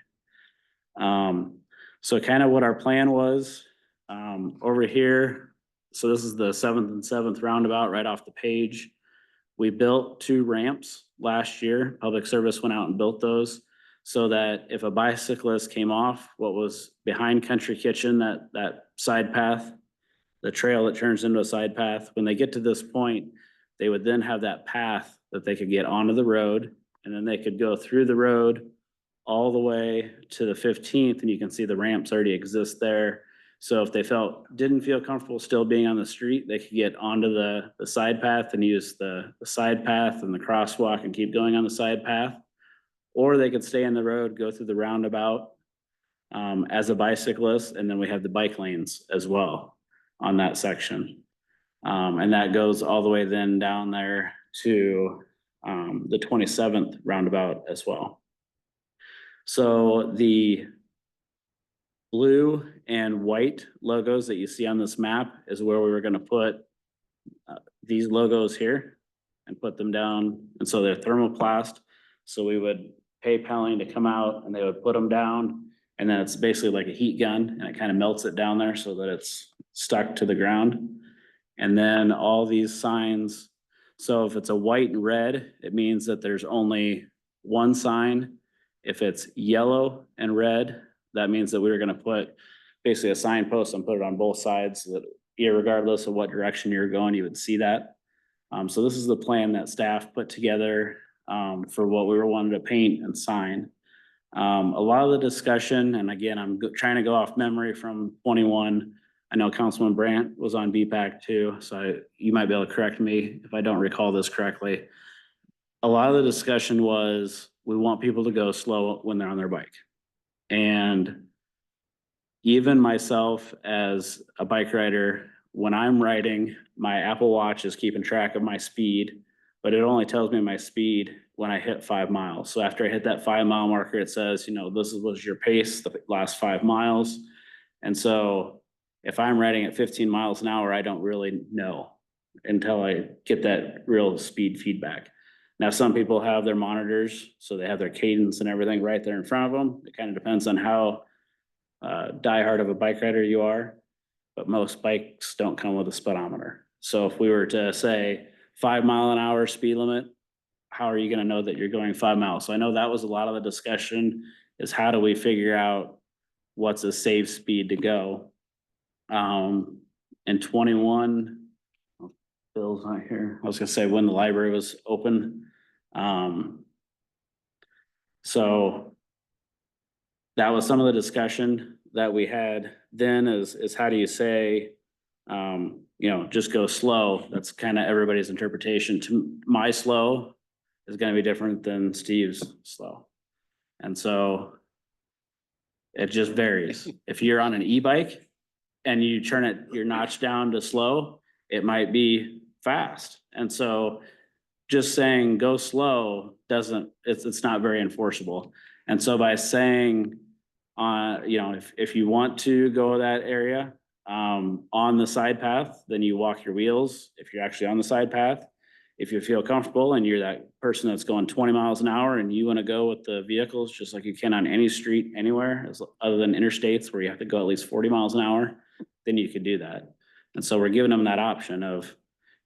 So kind of what our plan was over here. So this is the 7th and 7th roundabout right off the page. We built 2 ramps last year. Public Service went out and built those so that if a bicyclist came off what was behind Country Kitchen, that side path, the trail that turns into a side path, when they get to this point, they would then have that path that they could get onto the road, and then they could go through the road all the way to the 15th, and you can see the ramps already exist there. So if they didn't feel comfortable still being on the street, they could get onto the side path and use the side path and the crosswalk and keep going on the side path. Or they could stay in the road, go through the roundabout as a bicyclist, and then we have the bike lanes as well on that section. And that goes all the way then down there to the 27th roundabout as well. So the blue and white logos that you see on this map is where we were gonna put these logos here and put them down. And so they're thermoplast. So we would pay Pelling to come out and they would put them down. And then it's basically like a heat gun and it kind of melts it down there so that it's stuck to the ground. And then all these signs. So if it's a white and red, it means that there's only one sign. If it's yellow and red, that means that we were gonna put basically a signpost and put it on both sides so that irregardless of what direction you're going, you would see that. So this is the plan that staff put together for what we were wanting to paint and sign. A lot of the discussion, and again, I'm trying to go off memory from 21. I know Councilman Brandt was on BPAC too, so you might be able to correct me if I don't recall this correctly. A lot of the discussion was we want people to go slow when they're on their bike. And even myself as a bike rider, when I'm riding, my Apple Watch is keeping track of my speed, but it only tells me my speed when I hit 5 miles. So after I hit that 5 mile marker, it says, you know, this was your pace the last 5 miles. And so if I'm riding at 15 miles an hour, I don't really know until I get that real speed feedback. Now, some people have their monitors, so they have their cadence and everything right there in front of them. It kind of depends on how diehard of a bike rider you are, but most bikes don't come with a speedometer. So if we were to say 5 mile an hour speed limit, how are you going to know that you're going 5 miles? So I know that was a lot of the discussion, is how do we figure out what's a safe speed to go? In 21, Bill's not here. I was gonna say when the library was open. So that was some of the discussion that we had then is how do you say, you know, just go slow. That's kind of everybody's interpretation. To my slow is going to be different than Steve's slow. And so it just varies. If you're on an e-bike and you turn it, your notch down to slow, it might be fast. And so just saying go slow doesn't, it's not very enforceable. And so by saying, you know, if you want to go that area on the side path, then you walk your wheels. If you're actually on the side path, if you feel comfortable and you're that person that's going 20 miles an hour and you want to go with the vehicles just like you can on any street anywhere, other than interstates where you have to go at least 40 miles an hour, then you could do that. And so we're giving them that option of,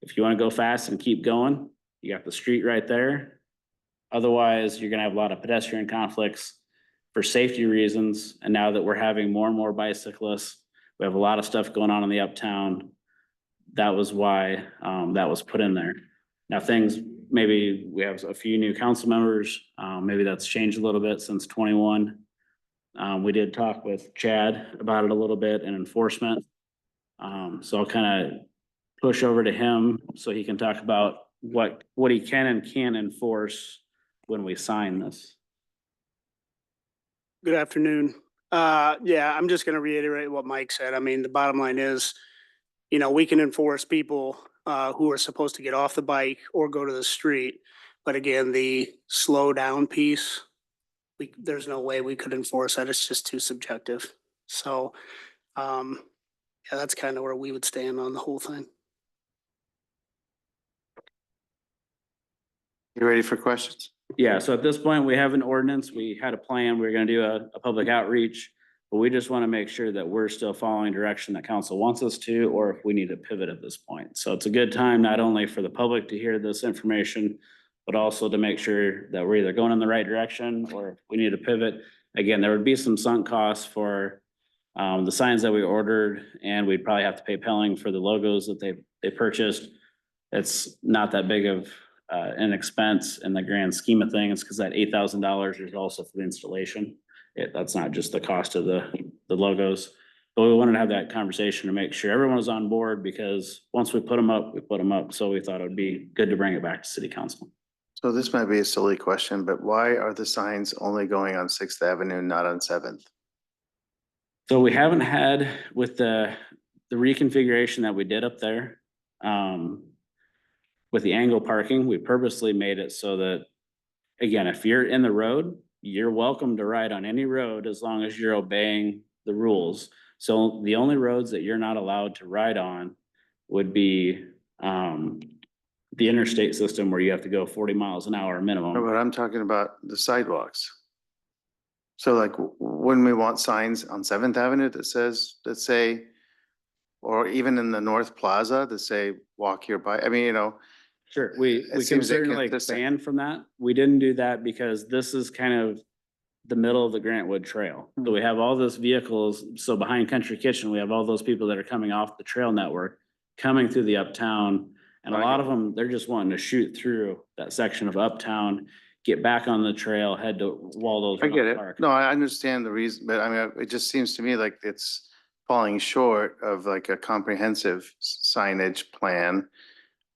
if you want to go fast and keep going, you got the street right there. Otherwise, you're going to have a lot of pedestrian conflicts for safety reasons. And now that we're having more and more bicyclists, we have a lot of stuff going on in the uptown. That was why that was put in there. Now things, maybe we have a few new council members. Maybe that's changed a little bit since 21. We did talk with Chad about it a little bit and enforcement. So I'll kind of push over to him so he can talk about what he can and can't enforce when we sign this. Good afternoon. Yeah, I'm just gonna reiterate what Mike said. I mean, the bottom line is, you know, we can enforce people who are supposed to get off the bike or go to the street. But again, the slow down piece, there's no way we could enforce that. It's just too subjective. So, yeah, that's kind of where we would stand on the whole thing. You ready for questions? Yeah, so at this point, we have an ordinance. We had a plan. We are gonna do a public outreach. But we just want to make sure that we're still following direction that council wants us to, or if we need to pivot at this point. So it's a good time, not only for the public to hear this information, but also to make sure that we're either going in the right direction or if we need to pivot. Again, there would be some sunk costs for the signs that we ordered, and we'd probably have to pay Pelling for the logos that they purchased. It's not that big of an expense in the grand scheme of things, because that $8,000 is also for the installation. That's not just the cost of the logos, but we wanted to have that conversation to make sure everyone was on board, because once we put them up, we put them up. So we thought it would be good to bring it back to city council. So this might be a silly question, but why are the signs only going on 6th Avenue, not on 7th? So we haven't had, with the reconfiguration that we did up there, with the angle parking, we purposely made it so that, again, if you're in the road, you're welcome to ride on any road as long as you're obeying the rules. So the only roads that you're not allowed to ride on would be the interstate system, where you have to go 40 miles an hour minimum. But I'm talking about the sidewalks. So like, wouldn't we want signs on 7th Avenue that say, or even in the North Plaza that say, walk your bike? I mean, you know. Sure, we can certainly expand from that. We didn't do that because this is kind of the middle of the Grantwood Trail. So we have all those vehicles, so behind Country Kitchen, we have all those people that are coming off the trail network, coming through the uptown. And a lot of them, they're just wanting to shoot through that section of uptown, get back on the trail, head to Waldo's. I get it. Park. No, I understand the reason, but I mean, it just seems to me like it's falling short of like a comprehensive signage plan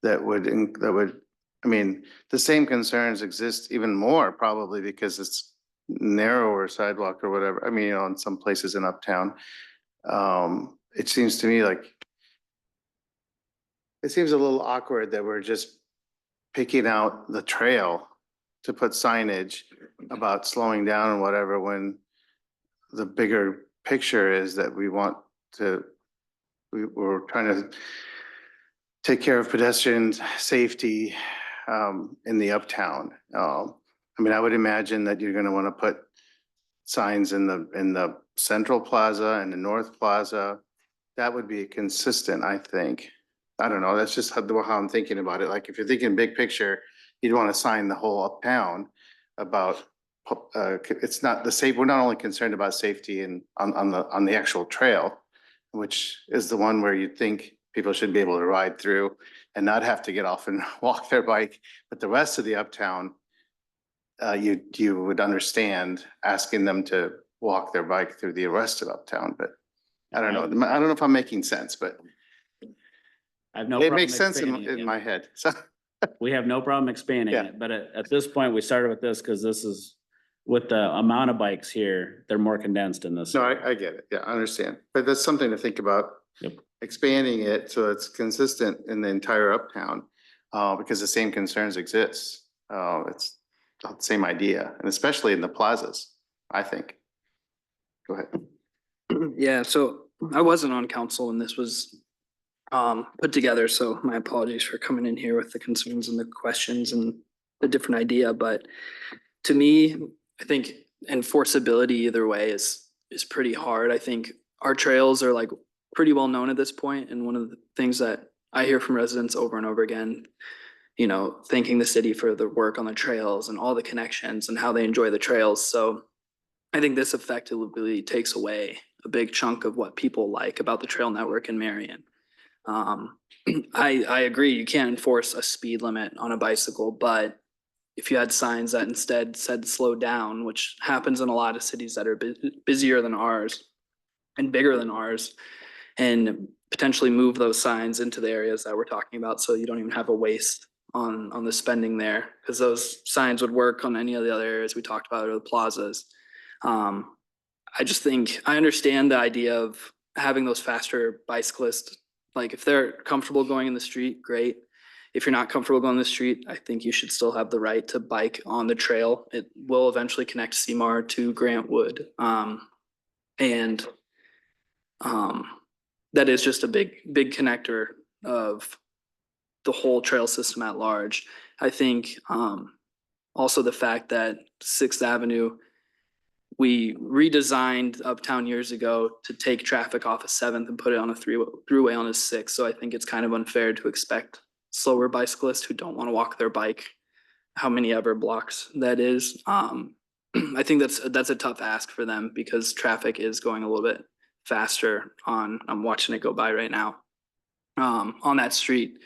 that would, I mean, the same concerns exist even more probably because it's narrower sidewalk or whatever. I mean, you know, in some places in uptown. It seems to me like it seems a little awkward that we're just picking out the trail to put signage about slowing down and whatever, when the bigger picture is that we want to, we're trying to take care of pedestrian safety in the uptown. I mean, I would imagine that you're gonna wanna put signs in the Central Plaza and the North Plaza. That would be consistent, I think. I don't know, that's just how I'm thinking about it. Like, if you're thinking big picture, you'd want to sign the whole uptown about, it's not the safe, we're not only concerned about safety and on the actual trail, which is the one where you think people should be able to ride through and not have to get off and walk their bike, but the rest of the uptown, you would understand asking them to walk their bike through the rest of uptown, but I don't know. I don't know if I'm making sense, but I have no it problem makes sense expanding it, in yeah. my head. So, We have no problem expanding Yeah. it, but at this point, we started with this because this is, with the amount of bikes here, they're more condensed in this. no, I get it. Yeah, I understand. But that's something to think about. Yep. Expanding it so it's consistent in the entire uptown, because the same concerns exist. It's the same idea, and especially in the plazas, I think. Go ahead. Yeah, so I wasn't on council when this was put together, so my apologies for coming in here with the concerns and the questions and the different idea, but to me, I think enforceability either way is pretty hard. I think our trails are like pretty well known at this point, and one of the things that I hear from residents over and over again, you know, thanking the city for the work on the trails and all the connections and how they enjoy the trails. So I think this effectively takes away a big chunk of what people like about the trail network in Marion. I agree, you can't enforce a speed limit on a bicycle, but if you had signs that instead said slow down, which happens in a lot of cities that are busier than ours and bigger than ours, and potentially move those signs into the areas that we're talking about, so you don't even have a waste on the spending there, because those signs would work on any of the other areas we talked about or the plazas. I just think I understand the idea of having those faster bicyclists. Like, if they're comfortable going in the street, great. If you're not comfortable going in the street, I think you should still have the right to bike on the trail. It will eventually connect Seymour to Grantwood. That is just a big connector of the whole trail system at large. I think also the fact that 6th Avenue, we redesigned Uptown years ago to take traffic off of 7th and put it on a throughway on a 6th. So I think it's kind of unfair to expect slower bicyclists who don't want to walk their bike, how many ever blocks that is. I think that's a tough ask for them, because traffic is going a little bit faster I'm watching it go by right now, on that street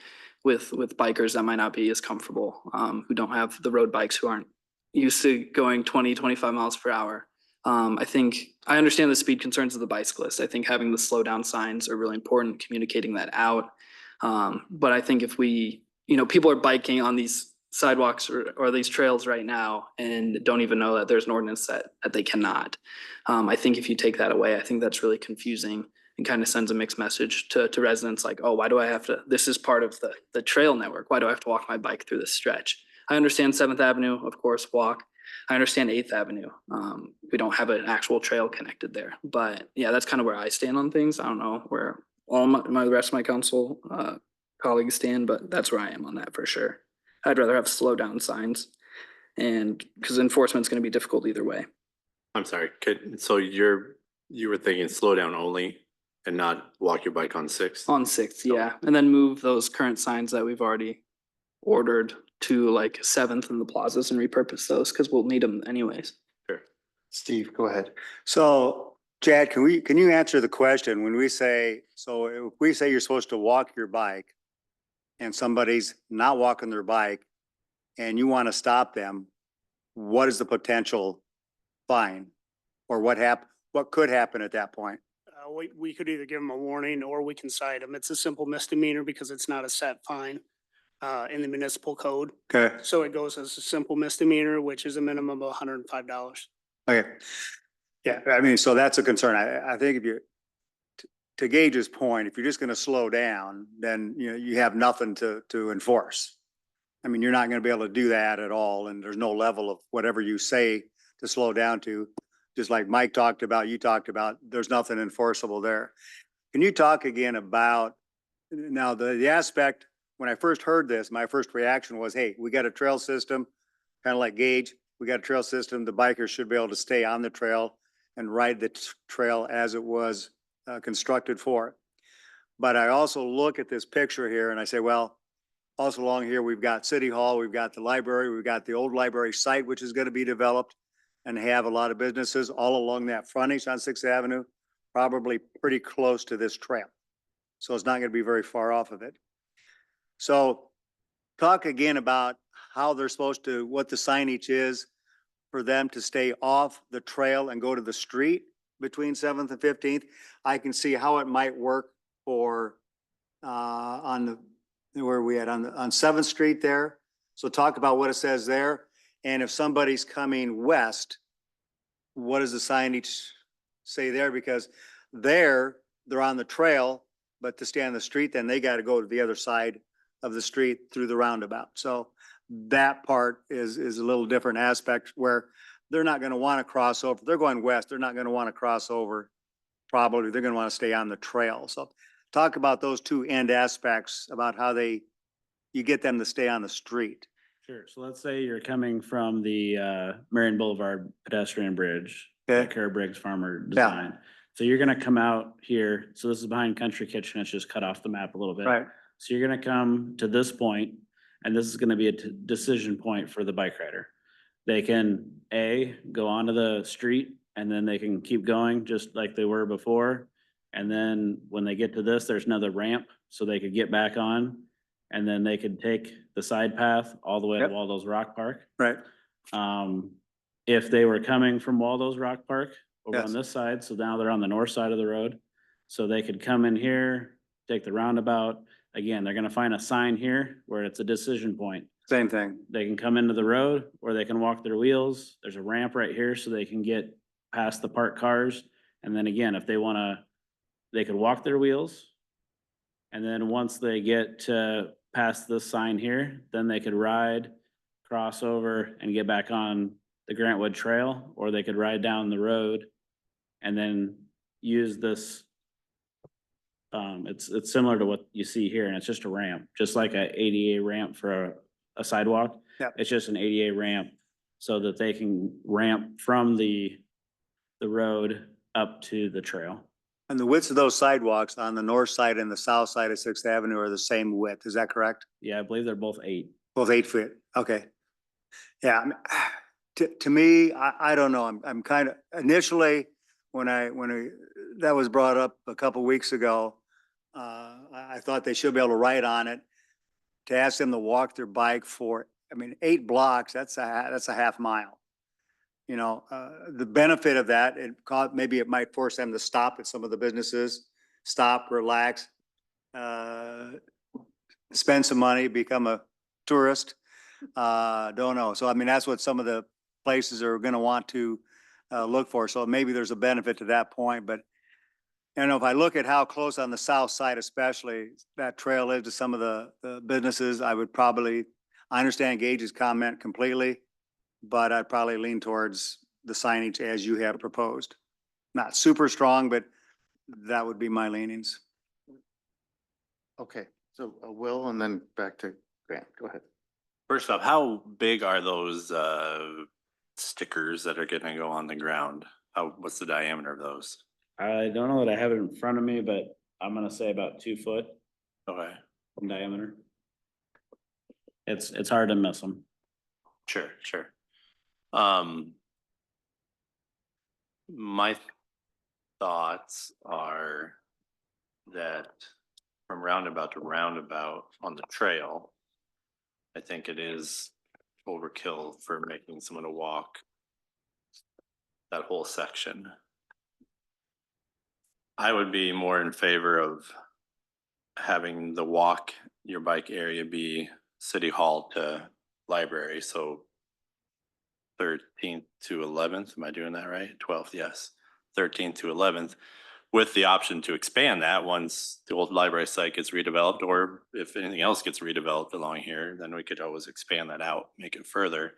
with bikers that might not be as comfortable, who don't have the road bikes, who aren't used to going 20-25 miles per hour. I think I understand the speed concerns of the bicyclists. I think having the slow down signs are really important, communicating that out. But I think if we, you know, people are biking on these sidewalks or these trails right now and don't even know that there's an ordinance that they cannot. I think if you take that away, I think that's really confusing and kind of sends a mixed message to residents, like, oh, why do I have to, this is part of the trail network. Why do I have to walk my bike through this stretch? I understand 7th Avenue, of course, walk. I understand 8th Avenue. We don't have an actual trail connected there, but yeah, that's kind of where I stand on things. I don't know where all the rest of my council colleagues stand, but that's where I am on that for sure. I'd rather have slow down signs, and because enforcement's going to be difficult either way. I'm sorry, so you were thinking slow down only and not walk your bike on 6th? On 6th, yeah, and then move those current signs that we've already ordered to like 7th and the plazas and repurpose those, because we'll need them anyways. Sure. Steve, go ahead. So Chad, can you answer the question when we say, so if we say you're supposed to walk your bike and somebody's not walking their bike and you want to stop them, what is the potential fine? Or what could happen at that point? We could either give them a warning or we can cite them. It's a simple misdemeanor because it's not a set fine in the municipal code. Okay, So it goes as a simple misdemeanor, which is a minimum of $105. okay. Yeah, I mean, so that's a concern. I think if you, to Gage's point, if you're just gonna slow down, then, you know, you have nothing to enforce. I mean, you're not gonna be able to do that at all, and there's no level of whatever you say to slow down to. Just like Mike talked about, you talked about, there's nothing enforceable there. Can you talk again about, now the aspect, when I first heard this, my first reaction was, hey, we got a trail system, kind of like Gage, we got a trail system, the bikers should be able to stay on the trail and ride the trail as it was constructed for. But I also look at this picture here and I say, well, also along here, we've got City Hall, we've got the library, we've got the old library site, which is going to be developed and have a lot of businesses all along that frontage on 6th Avenue, probably pretty close to this trail. So it's not going to be very far off of it. So talk again about how they're supposed to, what the signage is for them to stay off the trail and go to the street between 7th and 15th. I can see how it might work for on the, where are we at, on 7th Street there. So talk about what it says there. And if somebody's coming west, what does the signage say there? Because there, they're on the trail, but to stay on the street, then they got to go to the other side of the street through the roundabout. So that part is a little different aspect where they're not going to want to cross over. They're going west. They're not going to want to cross over. Probably they're going to want to stay on the trail. So talk about those two end aspects about how you get them to stay on the street. Sure. So let's say you're coming from the Marion Boulevard pedestrian bridge, that Kara Briggs Farmer designed. So you're gonna come out here. So this is behind Country Kitchen. It's just cut off the map a little bit. Right. So you're gonna come to this point, and this is gonna be a decision point for the bike rider. They can go onto the street and then they can keep going just like they were before. And then when they get to this, there's another ramp so they could get back on. And then they could take the side path all the way to Waldo's Rock Park. Right. If they were coming from Waldo's Rock Park over on Yes. this side, so now they're on the north side of the road. So they could come in here, take the roundabout. Again, they're gonna find a sign here where it's a decision point. Same thing. They can come into the road or they can walk their wheels. There's a ramp right here so they can get past the parked cars. And then again, if they wanna, they could walk their wheels. And then once they get past this sign here, then they could ride, cross over and get back on the Grantwood Trail, or they could ride down the road and then use this. It's similar to what you see here, and it's just a ramp, just like a ADA ramp for a sidewalk. Yep. It's just an ADA ramp so that they can ramp from the road up to the trail. And the widths of those sidewalks on the north side and the south side of 6th Avenue are the same width. Is that correct? Yeah, I believe they're both 8. Both 8 feet. Okay. Yeah. I mean, to me, I don't know. I'm kind of initially when that was brought up a couple weeks ago, I thought they should be able to ride on it. To ask them to walk their bike for, 8 blocks, that's a half mile. You know, the benefit of that, maybe it might force them to stop at some of the businesses, stop, relax, spend some money, become a tourist. Don't know. So, that's what some of the places are going to want to look for. So maybe there's a benefit to that point. But, if I look at how close on the south side, especially that trail is to some of the businesses, I understand Gage's comment completely. But I'd probably lean towards the signage as you have proposed. Not super strong, but that would be my leanings. Okay, so Will, and then back to Grant. Go ahead. First off, how big are those stickers that are gonna go on the ground? What's the diameter of those? I don't know that I have it in front of me, but I'm gonna say about 2 foot Okay, in diameter. It's hard to miss them. sure. My thoughts are that from roundabout to roundabout on the trail, I think it is overkill for making someone to walk that whole section. I would be more in favor of having the walk your bike area be City Hall to library, so 13th to 11th, am I doing that right? 12th, yes, 13th to 11th, with the option to expand that once the old library site gets redeveloped, or if anything else gets redeveloped along here, then we could always expand that out, make it further.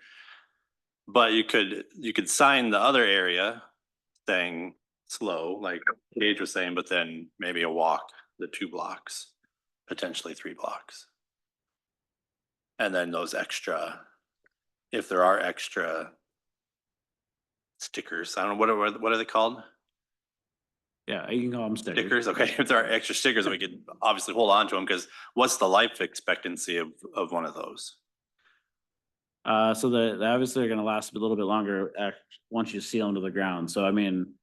But you could sign the other area saying slow, like Gage was saying, but then maybe a walk, the 2 blocks, potentially 3 blocks. And then those extra, if there are extra stickers, I don't know, what are they called? Yeah, you can call them stickers. Stickers, okay, if there are extra stickers, we could obviously hold on to them, because what's the life expectancy of one of those? So the obviously are gonna last a little bit longer once you seal them to the ground. So I mean,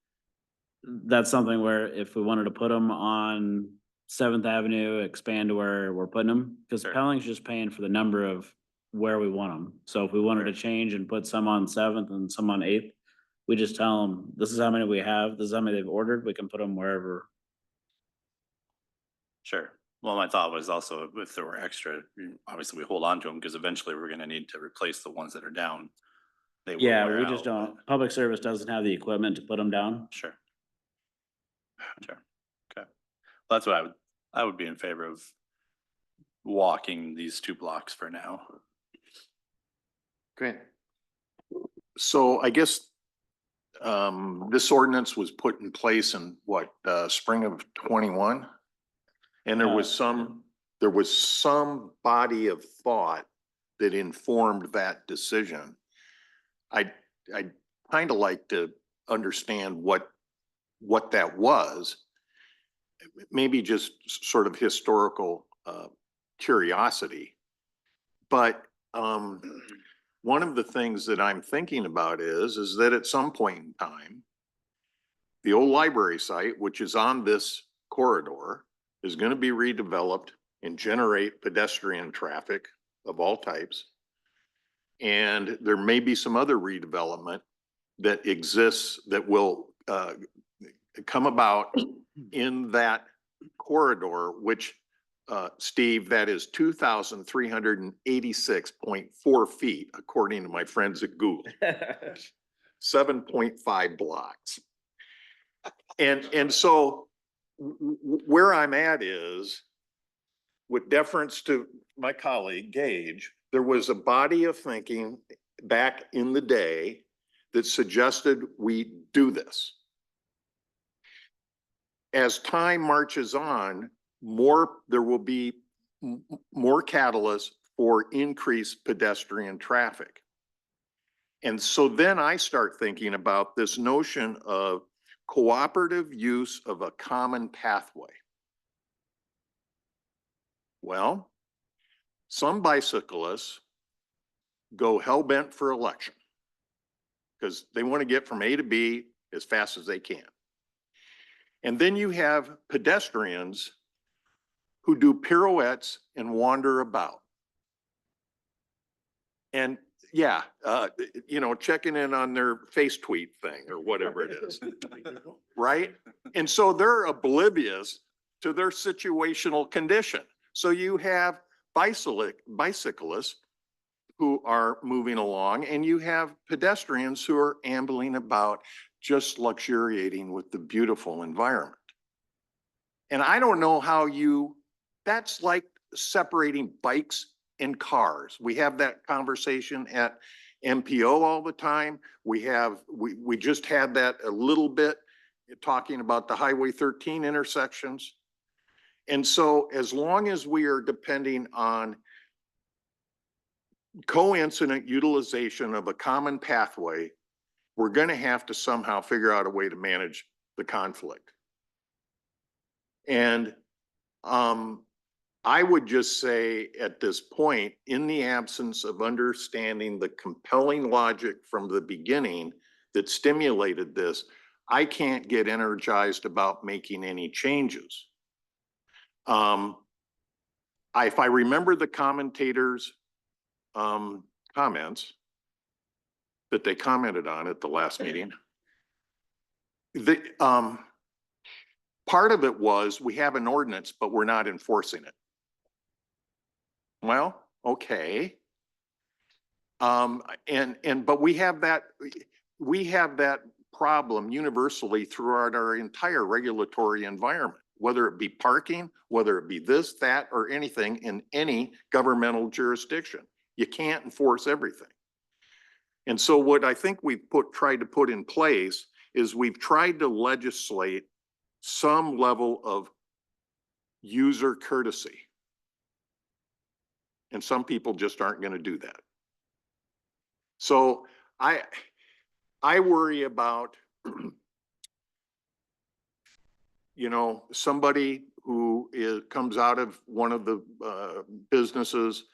that's something where if we wanted to put them on 7th Avenue, expand to where we're putting them, because Sure. Pelling's just paying for the number of where we want them. So if we wanted to change and put some on 7th and some on 8th, we just tell them, this is how many we have, this is how many they've ordered, we can put them wherever. Sure. Well, my thought was also if there were extra, obviously we hold on to them, because eventually we're gonna need to replace the ones that are down. They will Yeah, wear we just out, don't, public service doesn't have the equipment to put them down. but- Sure. Sure, okay. That's what I would be in favor of walking these 2 blocks for now. Great. So I guess this ordinance was put in place in what, spring of 21? And there was some body of thought that informed that decision. I'd kind of like to understand what that was. Maybe just sort of historical curiosity. But one of the things that I'm thinking about is that at some point in time, the old library site, which is on this corridor, is going to be redeveloped and generate pedestrian traffic of all types. And there may be some other redevelopment that exists that will come about in that corridor, which Steve, that is 2,386.4 feet, according to my friends at Google. 7.5 blocks. And so where I'm at is, with deference to my colleague Gage, there was a body of thinking back in the day that suggested we do this. As time marches on, there will be more catalysts for increased pedestrian traffic. And so then I start thinking about this notion of cooperative use of a common pathway. Well, some bicyclists go hell-bent for election because they want to get from A to B as fast as they can. And then you have pedestrians who do pirouettes and wander about. And yeah, checking in on their face tweet thing or whatever it is, right? And so they're oblivious to their situational condition. So you have bicyclists who are moving along, and you have pedestrians who are ambling about, just luxuriating with the beautiful environment. And I don't know how that's like separating bikes and cars. We have that conversation at MPO all the time. We just had that a little bit talking about the Highway 13 intersections. And so as long as we are depending on coincident utilization of a common pathway, we're going to have to somehow figure out a way to manage the conflict. And I would just say at this point, in the absence of understanding the compelling logic from the beginning that stimulated this, I can't get energized about making any changes. If I remember the commentators' comments that they commented on at the last meeting, the part of it was we have an ordinance, but we're not enforcing it. Well, okay. But we have that problem universally throughout our entire regulatory environment, whether it be parking, whether it be this, that, or anything in any governmental jurisdiction. You can't enforce everything. And so what I think we've tried to put in place is we've tried to legislate some level of user courtesy. And some people just aren't going to do that. So I worry about, you know, somebody who comes out of one of the businesses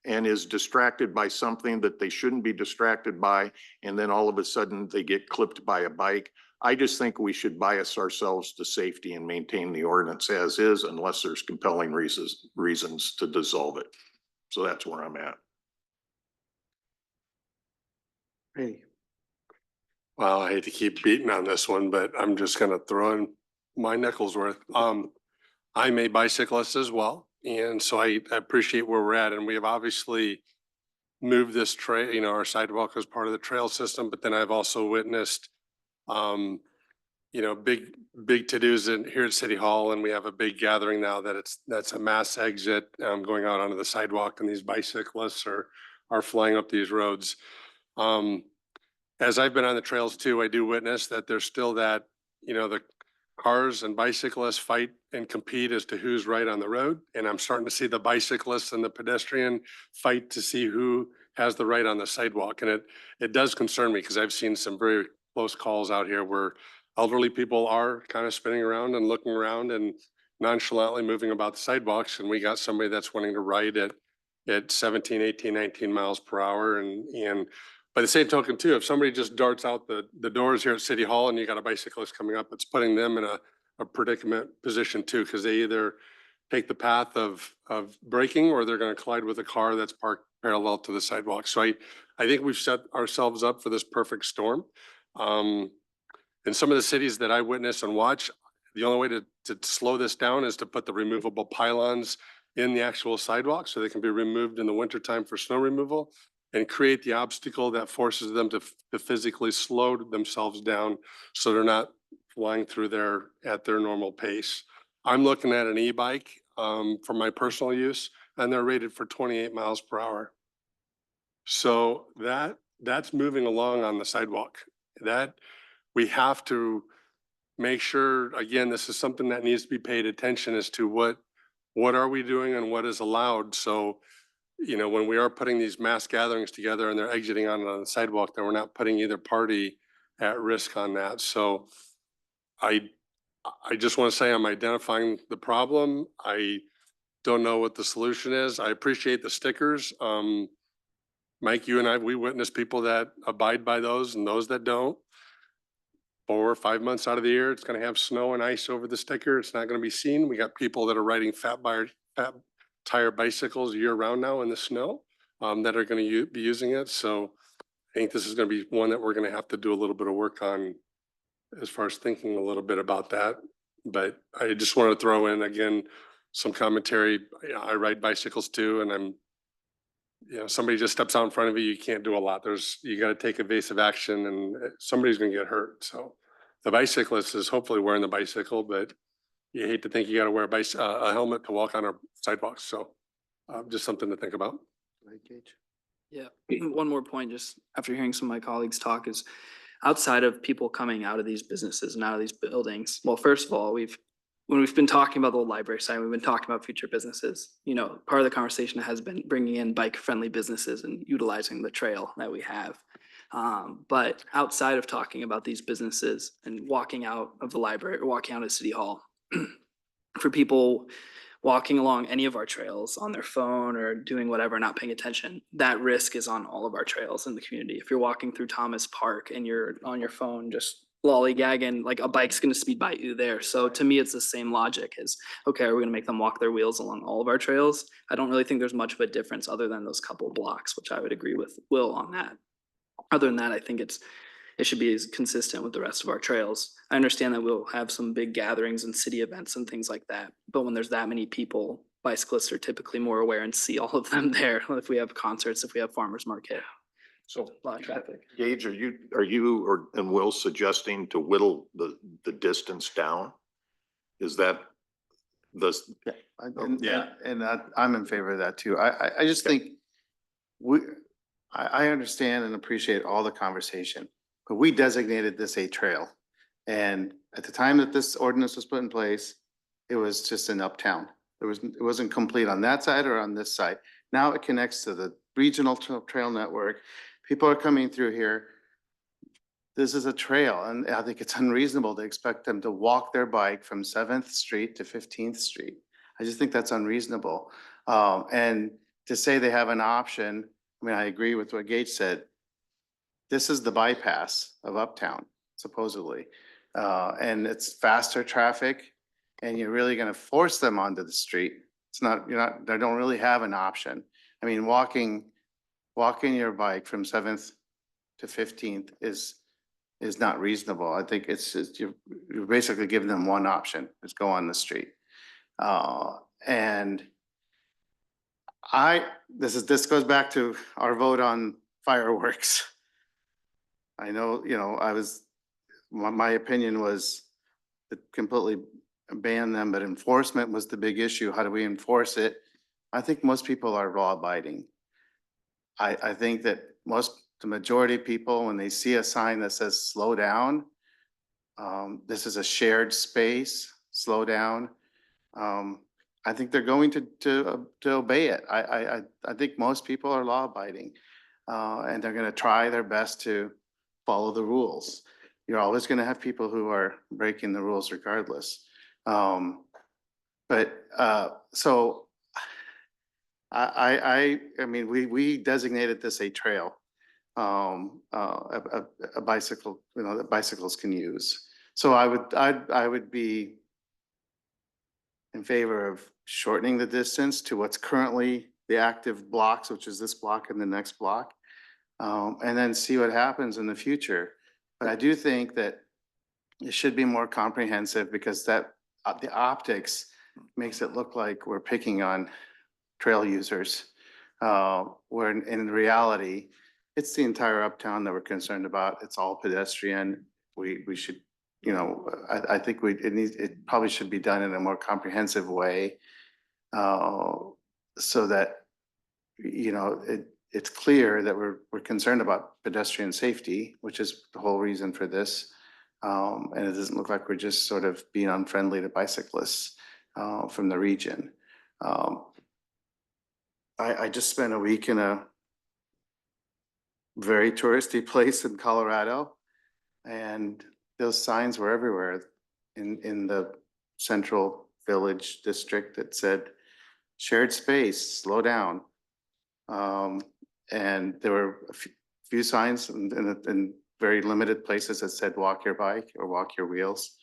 and is distracted by something that they shouldn't be distracted by, and then all of a sudden they get clipped by a bike. I just think we should bias ourselves to safety and maintain the ordinance as is, unless there's compelling reasons to dissolve it. So that's where I'm at. Hey. Well, I hate to keep beating on this one, but I'm just gonna throw in my nickel's worth. I'm a bicyclist as well, and so I appreciate where we're at, and we have obviously moved this trail, you know, our sidewalk as part of the trail system, but then I've also witnessed, you know, big to-dos here at City Hall, and we have a big gathering now that's a mass exit going out onto the sidewalk, and these bicyclists are flying up these roads. As I've been on the trails too, I do witness that there's still that, you know, the cars and bicyclists fight and compete as to who's right on the road. And I'm starting to see the bicyclists and the pedestrian fight to see who has the right on the sidewalk. And it does concern me because I've seen some very close calls out here where elderly people are kind of spinning around and looking around and nonchalantly moving about the sidewalks. And we got somebody that's wanting to ride at 17, 18, 19 miles per hour. And by the same token too, if somebody just darts out the doors here at City Hall and you got a bicyclist coming up, it's putting them in a predicament position too, because they either take the path of braking or they're going to collide with a car that's parked parallel to the sidewalk. So I think we've set ourselves up for this perfect storm. In some of the cities that I witness and watch, the only way to slow this down is to put the removable pylons in the actual sidewalk so they can be removed in the wintertime for snow removal, and create the obstacle that forces them to physically slow themselves down so they're not flying through there at their normal pace. I'm looking at an e-bike for my personal use, and they're rated for 28 miles per hour. So that's moving along on the sidewalk. That we have to make sure, again, this is something that needs to be paid attention as to what are we doing and what is allowed. So, you know, when we are putting these mass gatherings together and they're exiting on the sidewalk, that we're not putting either party at risk on that. So I just want to say I'm identifying the problem. I don't know what the solution is. I appreciate the stickers. Mike, you and I, we witness people that abide by those and those that don't. 4 or 5 months out of the year, it's going to have snow and ice over the sticker. It's not going to be seen. We got people that are riding fat tire bicycles year round now in the snow that are going to be using it. So I think this is going to be one that we're going to have to do a little bit of work on as far as thinking a little bit about that. But I just want to throw in again some commentary. I ride bicycles too, and you know, somebody just steps out in front of you, you can't do a lot. You got to take evasive action and somebody's going to get hurt. So the bicyclist is hopefully wearing the bicycle, but you hate to think you got to wear a helmet to walk on our sidewalks. So just something to think about. Yeah, one more point, just after hearing some of my colleagues talk, is outside of people coming out of these businesses and out of these buildings. Well, first of all, when we've been talking about the old library side, we've been talking about future businesses. You know, part of the conversation has been bringing in bike-friendly businesses and utilizing the trail that we have. But outside of talking about these businesses and walking out of the library or walking out of City Hall, for people walking along any of our trails on their phone or doing whatever, not paying attention, that risk is on all of our trails in the community. If you're walking through Thomas Park and you're on your phone, just lollygagging, like a bike's gonna speed by you there. So to me, it's the same logic as, okay, are we gonna make them walk their wheels along all of our trails? I don't really think there's much of a difference other than those couple blocks, which I would agree with Will on that. Other than that, I think it should be as consistent with the rest of our trails. I understand that we'll have some big gatherings and city events and things like that, but when there's that many people, bicyclists are typically more aware and see all of them there. If we have concerts, if we have farmers market, So a lot of traffic. Gage, and Will suggesting to whittle the distance down? Is that the, I'm in favor of that too. I just think I understand and appreciate all the conversation, but we designated this a trail. And at the time that this ordinance was put in place, it was just in Uptown. It wasn't complete on that side or on this side. Now it connects to the regional trail network. People are coming through here. This is a trail, and I think it's unreasonable to expect them to walk their bike from 7th Street to 15th Street. I just think that's unreasonable. And to say they have an option, I mean, I agree with what Gage said. This is the bypass of Uptown, supposedly. And it's faster traffic, and you're really gonna force them onto the street. They don't really have an option. I mean, walking your bike from 7th to 15th is not reasonable. I think it's just, you're basically giving them one option, is go on the street. And this goes back to our vote on fireworks. I know, my opinion was to completely ban them, but enforcement was the big issue. How do we enforce it? I think most people are law abiding. I think that the majority of people, when they see a sign that says slow down, this is a shared space, slow down. I think they're going to obey it. I think most people are law abiding, and they're going to try their best to follow the rules. You're always going to have people who are breaking the rules regardless. So I mean, we designated this a trail, a bicycle, that bicycles can use. So I would be in favor of shortening the distance to what's currently the active blocks, which is this block and the next block, and then see what happens in the future. But I do think that it should be more comprehensive, because the optics makes it look like we're picking on trail users, where in reality, it's the entire Uptown that we're concerned about. It's all pedestrian. We should, I think it probably should be done in a more comprehensive way, so that, it's clear that we're concerned about pedestrian safety, which is the whole reason for this. And it doesn't look like we're just sort of being unfriendly to bicyclists from the region. I just spent a week in a very touristy place in Colorado, and those signs were everywhere in the central village district that said shared space, slow down. And there were a few signs in very limited places that said walk your bike or walk your wheels.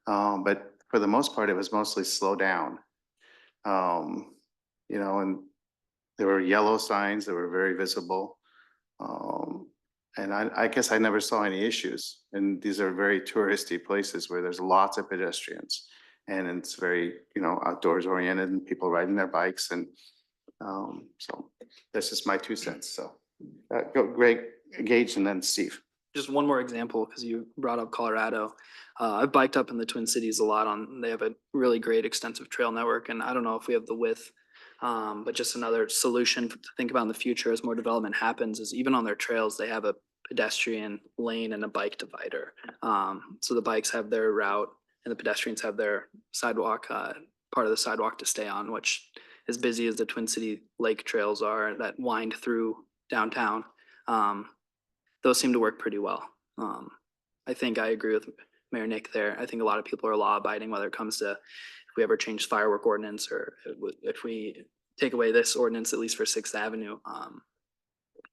But for the most part, it was mostly slow down. And there were yellow signs that were very visible. And I guess I never saw any issues. And these are very touristy places where there's lots of pedestrians, and it's very, outdoors oriented, and people riding their bikes. And so that's just my 2 cents. So go Greg, Gage, and then Steve. Just one more example, because you brought up Colorado. I've biked up in the Twin Cities a lot they have a really great extensive trail network, and I don't know if we have the width, but just another solution to think about in the future as more development happens is even on their trails, they have a pedestrian lane and a bike divider. So the bikes have their route and the pedestrians have their sidewalk, part of the sidewalk to stay on, which as busy as the Twin City Lake trails are that wind through downtown, those seem to work pretty well. I think I agree with Mayor Nick there. I think a lot of people are law abiding, whether it comes to if we ever change firework ordinance or if we take away this ordinance, at least for 6th Avenue.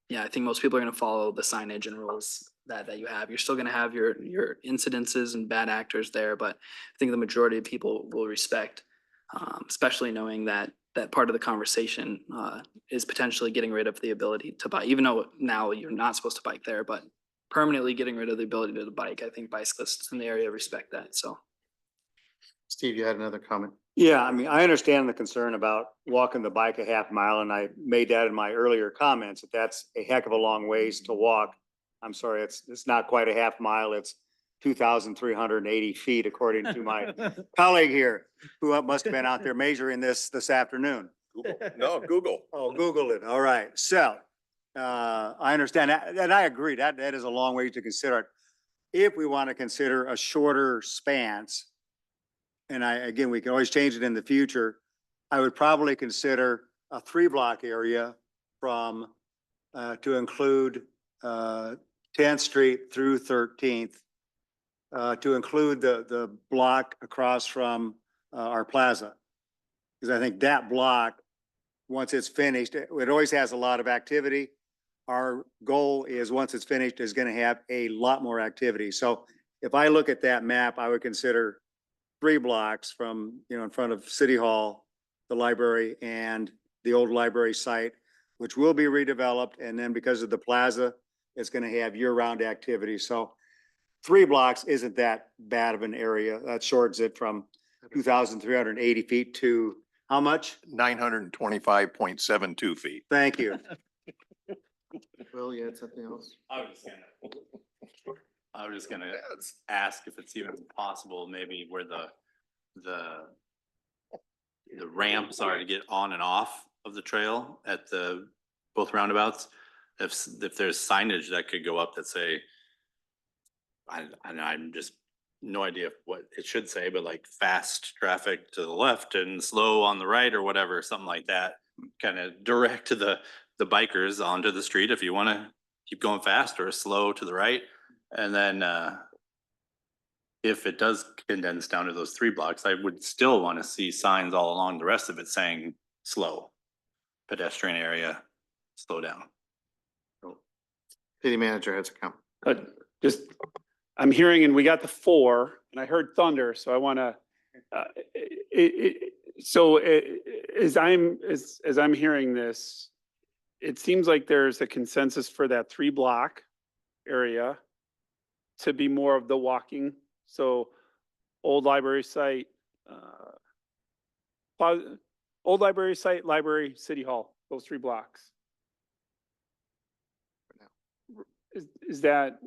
Yeah, I think most people are going to follow the signage and rules that you have. You're still gonna have your incidences and bad actors there, but I think the majority of people will respect, especially knowing that part of the conversation is potentially getting rid of the ability to bike, even though now you're not supposed to bike there, but permanently getting rid of the ability to bike. I think bicyclists in the area respect that, so. Steve, you had another comment? Yeah, I mean, I understand the concern about walking the bike a half mile, and I made that in my earlier comments, that that's a heck of a long ways to walk. I'm sorry, it's not quite a half mile, it's 2,380 feet, according to my colleague here, who must have been out there measuring this afternoon. No, Google. Oh, Google it. All right. So, I understand that, and I agree that is a long way to consider it. If we want to consider a shorter spans, and again, we can always change it in the future, I would probably consider a 3-block area from, to include, 10th Street through 13th, to include the block across from, our plaza. Because I think that block, once it's finished, it always has a lot of activity. Our goal is, once it's finished, is going to have a lot more activity. So if I look at that map, I would consider 3 blocks from, in front of City Hall, the library, and the old library site, which will be redeveloped. And then because of the plaza, it's going to have year-round activity. So 3 blocks isn't that bad of an area. That shortens it from 2,380 feet to how much? 925.72 feet. Thank you. Will, you had something else? I was just gonna ask if it's even possible, maybe where the ramps are to get on and off of the trail at the both roundabouts. If there's signage that could go up that say, I'm just no idea what it should say, but like fast traffic to the left and slow on the right or whatever, something like that. Kind of direct to the bikers onto the street if you want to keep going fast, or slow to the right. And then if it does condense down to those 3 blocks, I would still want to see signs all along the rest of it saying slow, pedestrian area, slow down. City manager has a comment. Just, I'm hearing, and we got the 4, and I heard thunder, so I want to, as I'm hearing this, it seems like there's a consensus for that 3-block area to be more of the walking. So old library site, old library site, library, City Hall, those 3 blocks. Is that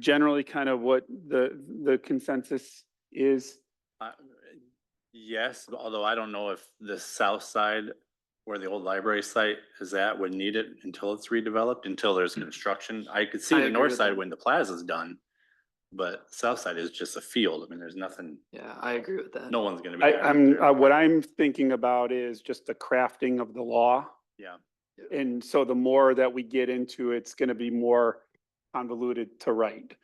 generally kind of what the consensus is? Yes, although I don't know if the south side where the old library site is at would need it until it's redeveloped, until there's construction. I could see I the agree north with side that. when the plaza's done, but south side is just a field. I mean, there's nothing, Yeah, I agree with that. no one's gonna be. What I'm thinking about is just the crafting of the law. Yeah. And so the more that we get into, it's going to be more convoluted to write.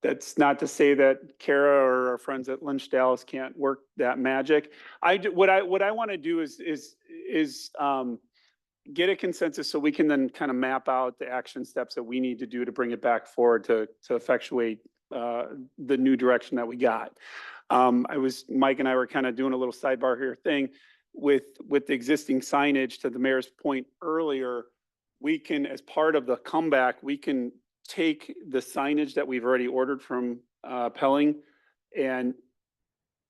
That's not to say that Kara or our friends at Lynch Dallas can't work that magic. What I want to do is get a consensus so we can then kind of map out the action steps that we need to do to bring it back forward to effectuate the new direction that we got. Mike and I were kind of doing a little sidebar here thing with the existing signage. To the mayor's point earlier, we can, as part of the comeback, we can take the signage that we've already ordered from Pelling and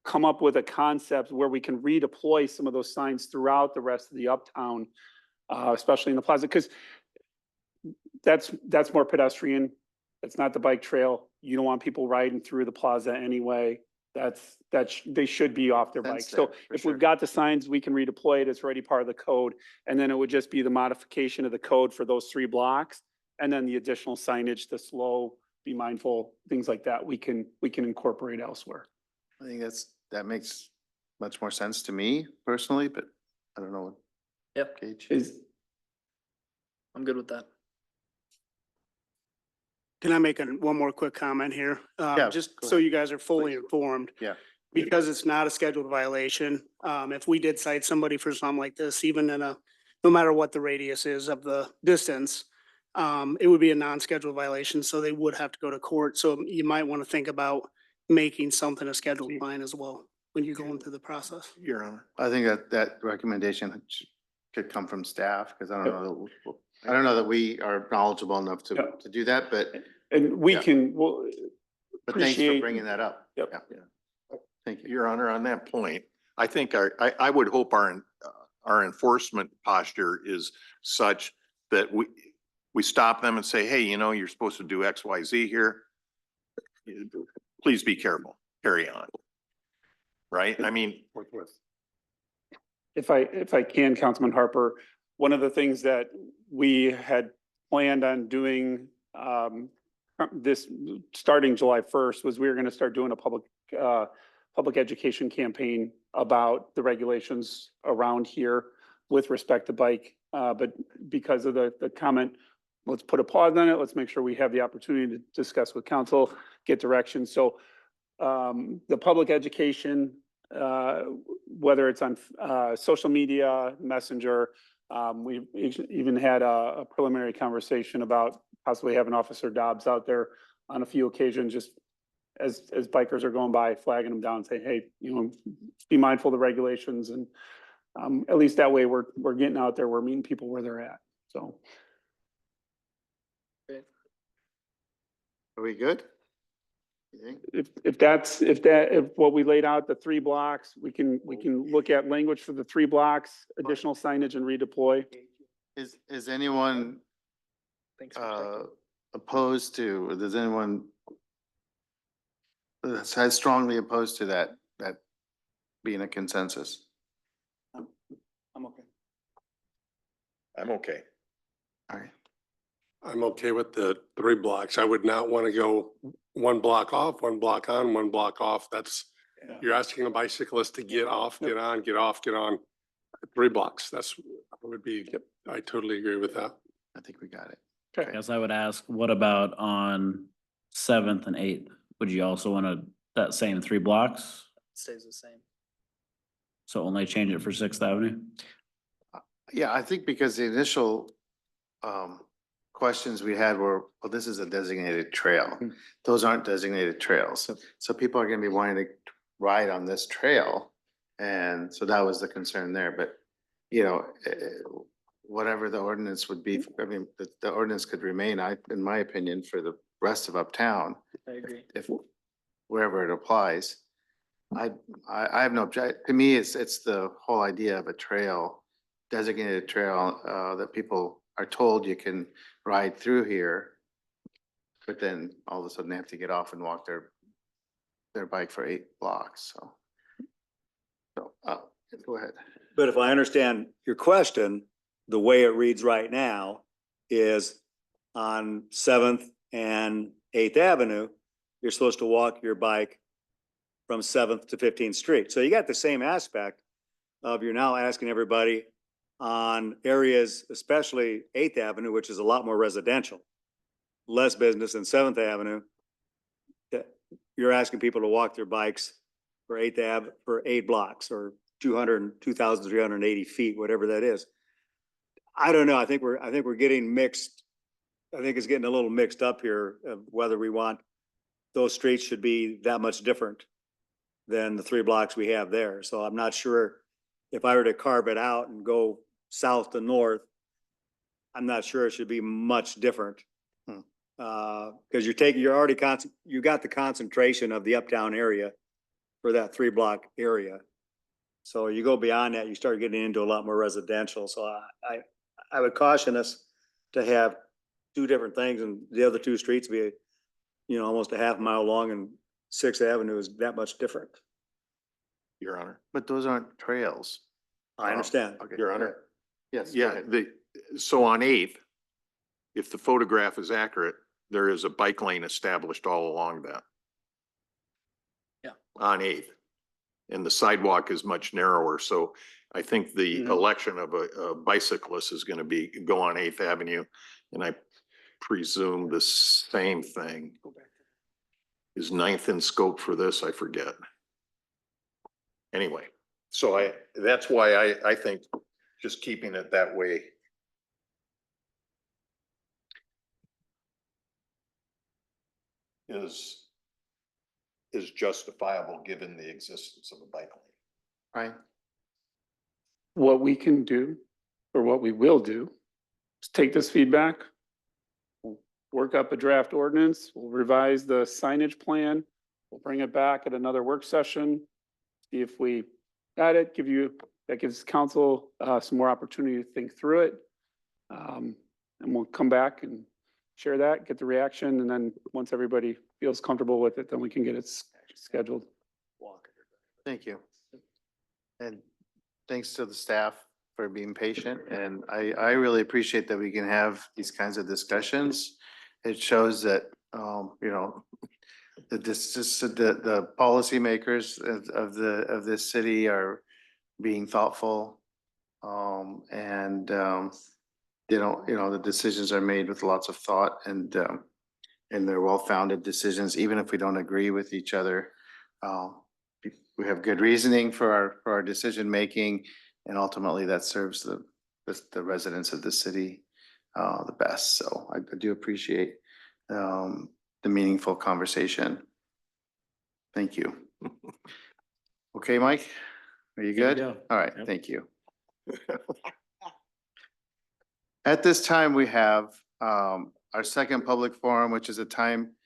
come up with a concept where we can redeploy some of those signs throughout the rest of the uptown, especially in the plaza, because that's more pedestrian. That's not the bike trail. You don't want people riding through the plaza anyway. They should be off their bikes. So if we've got the signs, we can redeploy it. It's already part of the code. And then it would just be the modification of the code for those 3 blocks. And then the additional signage to slow, be mindful, things like that, we can incorporate elsewhere. I think that makes much more sense to me personally, but I don't know. Yep, Gage. I'm good with that. Can I make one more quick comment here? Yeah, Just go so ahead. you guys are fully Please. informed. Yeah. Because it's not a scheduled violation, if we did cite somebody for something like this, even no matter what the radius is of the distance, it would be a non-scheduled violation, so they would have to go to court. So you might want to think about making something a scheduled fine as well when you're going through the process. Your Honor. I think that recommendation could come from staff, because I don't know that we are knowledgeable enough to Yep. do that, but And we Yeah. can, well, but thanks for Appreciate- bringing that up. Yep. Yeah. Thank you. Your Honor, on that point, I think I would hope our enforcement posture is such that we stop them and say, hey, you know, you're supposed to do X, Y, Z here. Please be careful, carry on. Right? I mean, if I can, Councilman Harper, one of the things that we had planned on doing this, starting July 1st, was we were going to start doing a public education campaign about the regulations around here with respect to bike. But because of the comment, let's put a pause on it. Let's make sure we have the opportunity to discuss with council, get direction. So the public education, whether it's on social media, messenger, we've even had a preliminary conversation about possibly having Officer Dobbs out there on a few occasions, just as bikers are going by, flagging them down and saying, hey, you know, be mindful of the regulations. And at least that way we're getting out there, we're meeting people where they're at. So. Are we good? You think? If what we laid out, the 3 blocks, we can look at language for the 3 blocks, additional signage and redeploy. Is anyone opposed to, or does anyone that's strongly opposed to that being a consensus? I'm okay. I'm okay. All right. I'm okay with the 3 blocks. I would not want to go 1 block off, 1 block on, 1 block off. You're asking a bicyclist to get off, get on, get off, get on. 3 blocks. I totally agree with that. I think we got it. I guess I would ask, what about on 7th and 8th? Would you also want that same 3 blocks? Stays the same. So only change it for 6th Avenue? Yeah, I think because the initial questions we had were, well, this is a designated trail. Those aren't designated trails. So people are gonna be wanting to ride on this trail. And so that was the concern there, but you know, whatever the ordinance would be, I mean, the ordinance could remain, in my opinion, for the rest of uptown. I agree. If wherever it applies. I have no object, to me, it's the whole idea of a trail, designated trail, that people are told you can ride through here. But then all of a sudden they have to get off and walk their bike for 8 blocks, so. Go ahead. But if I understand your question, the way it reads right now is on 7th and 8th Avenue, you're supposed to walk your bike from 7th to 15th Street. So you got the same aspect of you're now asking everybody on areas, especially 8th Avenue, which is a lot more residential, less business than 7th Avenue. You're asking people to walk their bikes for 8th Ave for 8 blocks or 2,380 feet, whatever that is. I don't know. I think we're getting mixed. I think it's getting a little mixed up here of whether we want those streets should be that much different than the 3 blocks we have there. So I'm not sure if I were to carve it out and go south to north, I'm not sure it should be much different. Because you got the concentration of the uptown area for that 3 block area. So you go beyond that, you start getting into a lot more residential. So I would caution us to have 2 different things, and the other 2 streets be, you know, almost a half mile long, and 6th Avenue is that much different. Your Honor. But those aren't trails. I understand. Okay. Your Honor. Yes. go Yeah, ahead. so on 8th, if the photograph is accurate, there is a bike lane established all along that. Yeah. On 8th. And the sidewalk is much narrower, so I think the election of a bicyclist is gonna go on 8th Avenue. And I presume the same thing is 9th in scope for this, I forget. Anyway, so that's why I think just keeping it that way. is justifiable given the existence of a bike lane. Right? What we can do, or what we will do, is take this feedback, we'll work up a draft ordinance, we'll revise the signage plan, we'll bring it back at another work session, see if we got it, that gives council some more opportunity to think through it. And we'll come back and share that, get the reaction, and then once everybody feels comfortable with it, then we can get it scheduled. Thank you. And thanks to the staff for being patient. And I really appreciate that we can have these kinds of discussions. It shows that, you know, the policymakers of this city are being thoughtful. You know, the decisions are made with lots of thought and they're well-founded decisions, even if we don't agree with each other. We have good reasoning for our decision-making, and ultimately that serves the residents of the city the best. So I do appreciate the meaningful conversation. Thank you. Okay, Mike, are you good? go. All right, Yep. thank you. At this time, we have our second public forum, which is a time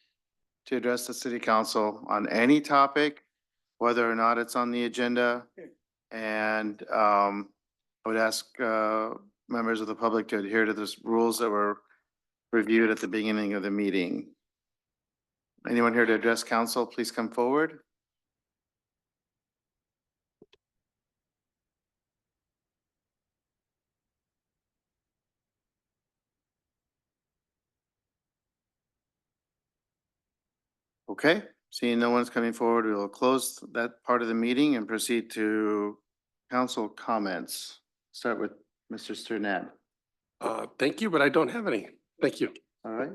to address the city council on any topic, whether or not it's on the agenda. And I would ask members of the public to adhere to the rules that were reviewed at the beginning of the meeting. Anyone here to address council, please come forward. Okay, seeing no one's coming forward, we will close that part of the meeting and proceed to council comments. Start with Mr. Sternad. Thank you, but I don't have any. Thank you. All right,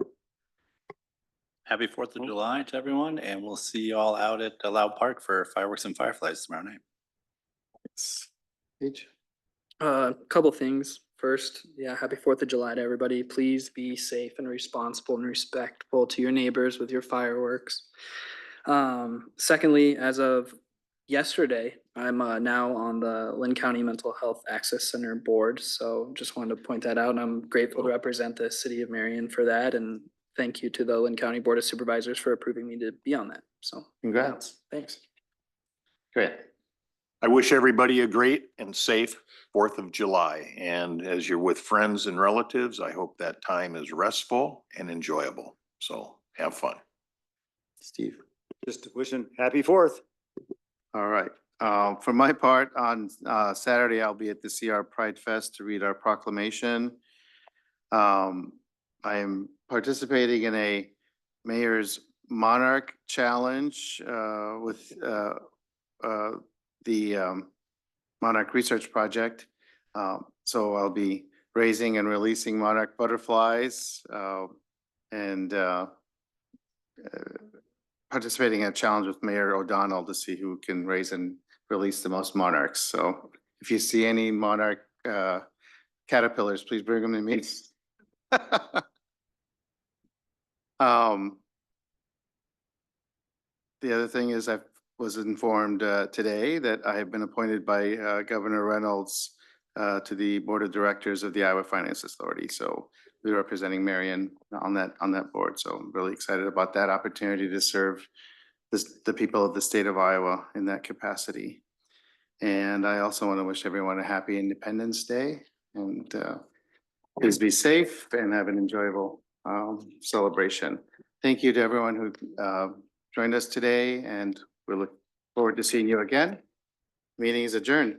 Happy 4th of July to everyone, and we'll see you all out at Loud Park for fireworks and fireflies tomorrow night. Paige. Couple things. First, yeah, happy 4th of July to everybody. Please be safe and responsible and respectful to your neighbors with your fireworks. Secondly, as of yesterday, I'm now on the Lynn County Mental Health Access Center board. So just wanted to point that out. And I'm grateful to represent the city of Marion for that. And thank you to the Lynn County Board of Supervisors for approving me to be on that. So Congrats. thanks. Great. I wish everybody a great and safe 4th of July. And as you're with friends and relatives, I hope that time is restful and enjoyable. So have fun. Steve. Just wishing happy 4th. All right. For my part, on Saturday, I'll be at the CR Pride Fest to read our proclamation. I am participating in a Mayor's Monarch Challenge with the Monarch Research Project. So I'll be raising and releasing monarch butterflies and participating in a challenge with Mayor O'Donnell to see who can raise and release the most monarchs. So if you see any monarch caterpillars, please bring them to me. The other thing is I was informed today that I have been appointed by Governor Reynolds to the Board of Directors of the Iowa Finance Authority. So we're representing Marion on that board. So I'm really excited about that opportunity to serve the people of the state of Iowa in that capacity. And I also want to wish everyone a happy Independence Day, and please be safe and have an enjoyable celebration. Thank you to everyone who joined us today, and we look forward to seeing you again. Meeting is adjourned.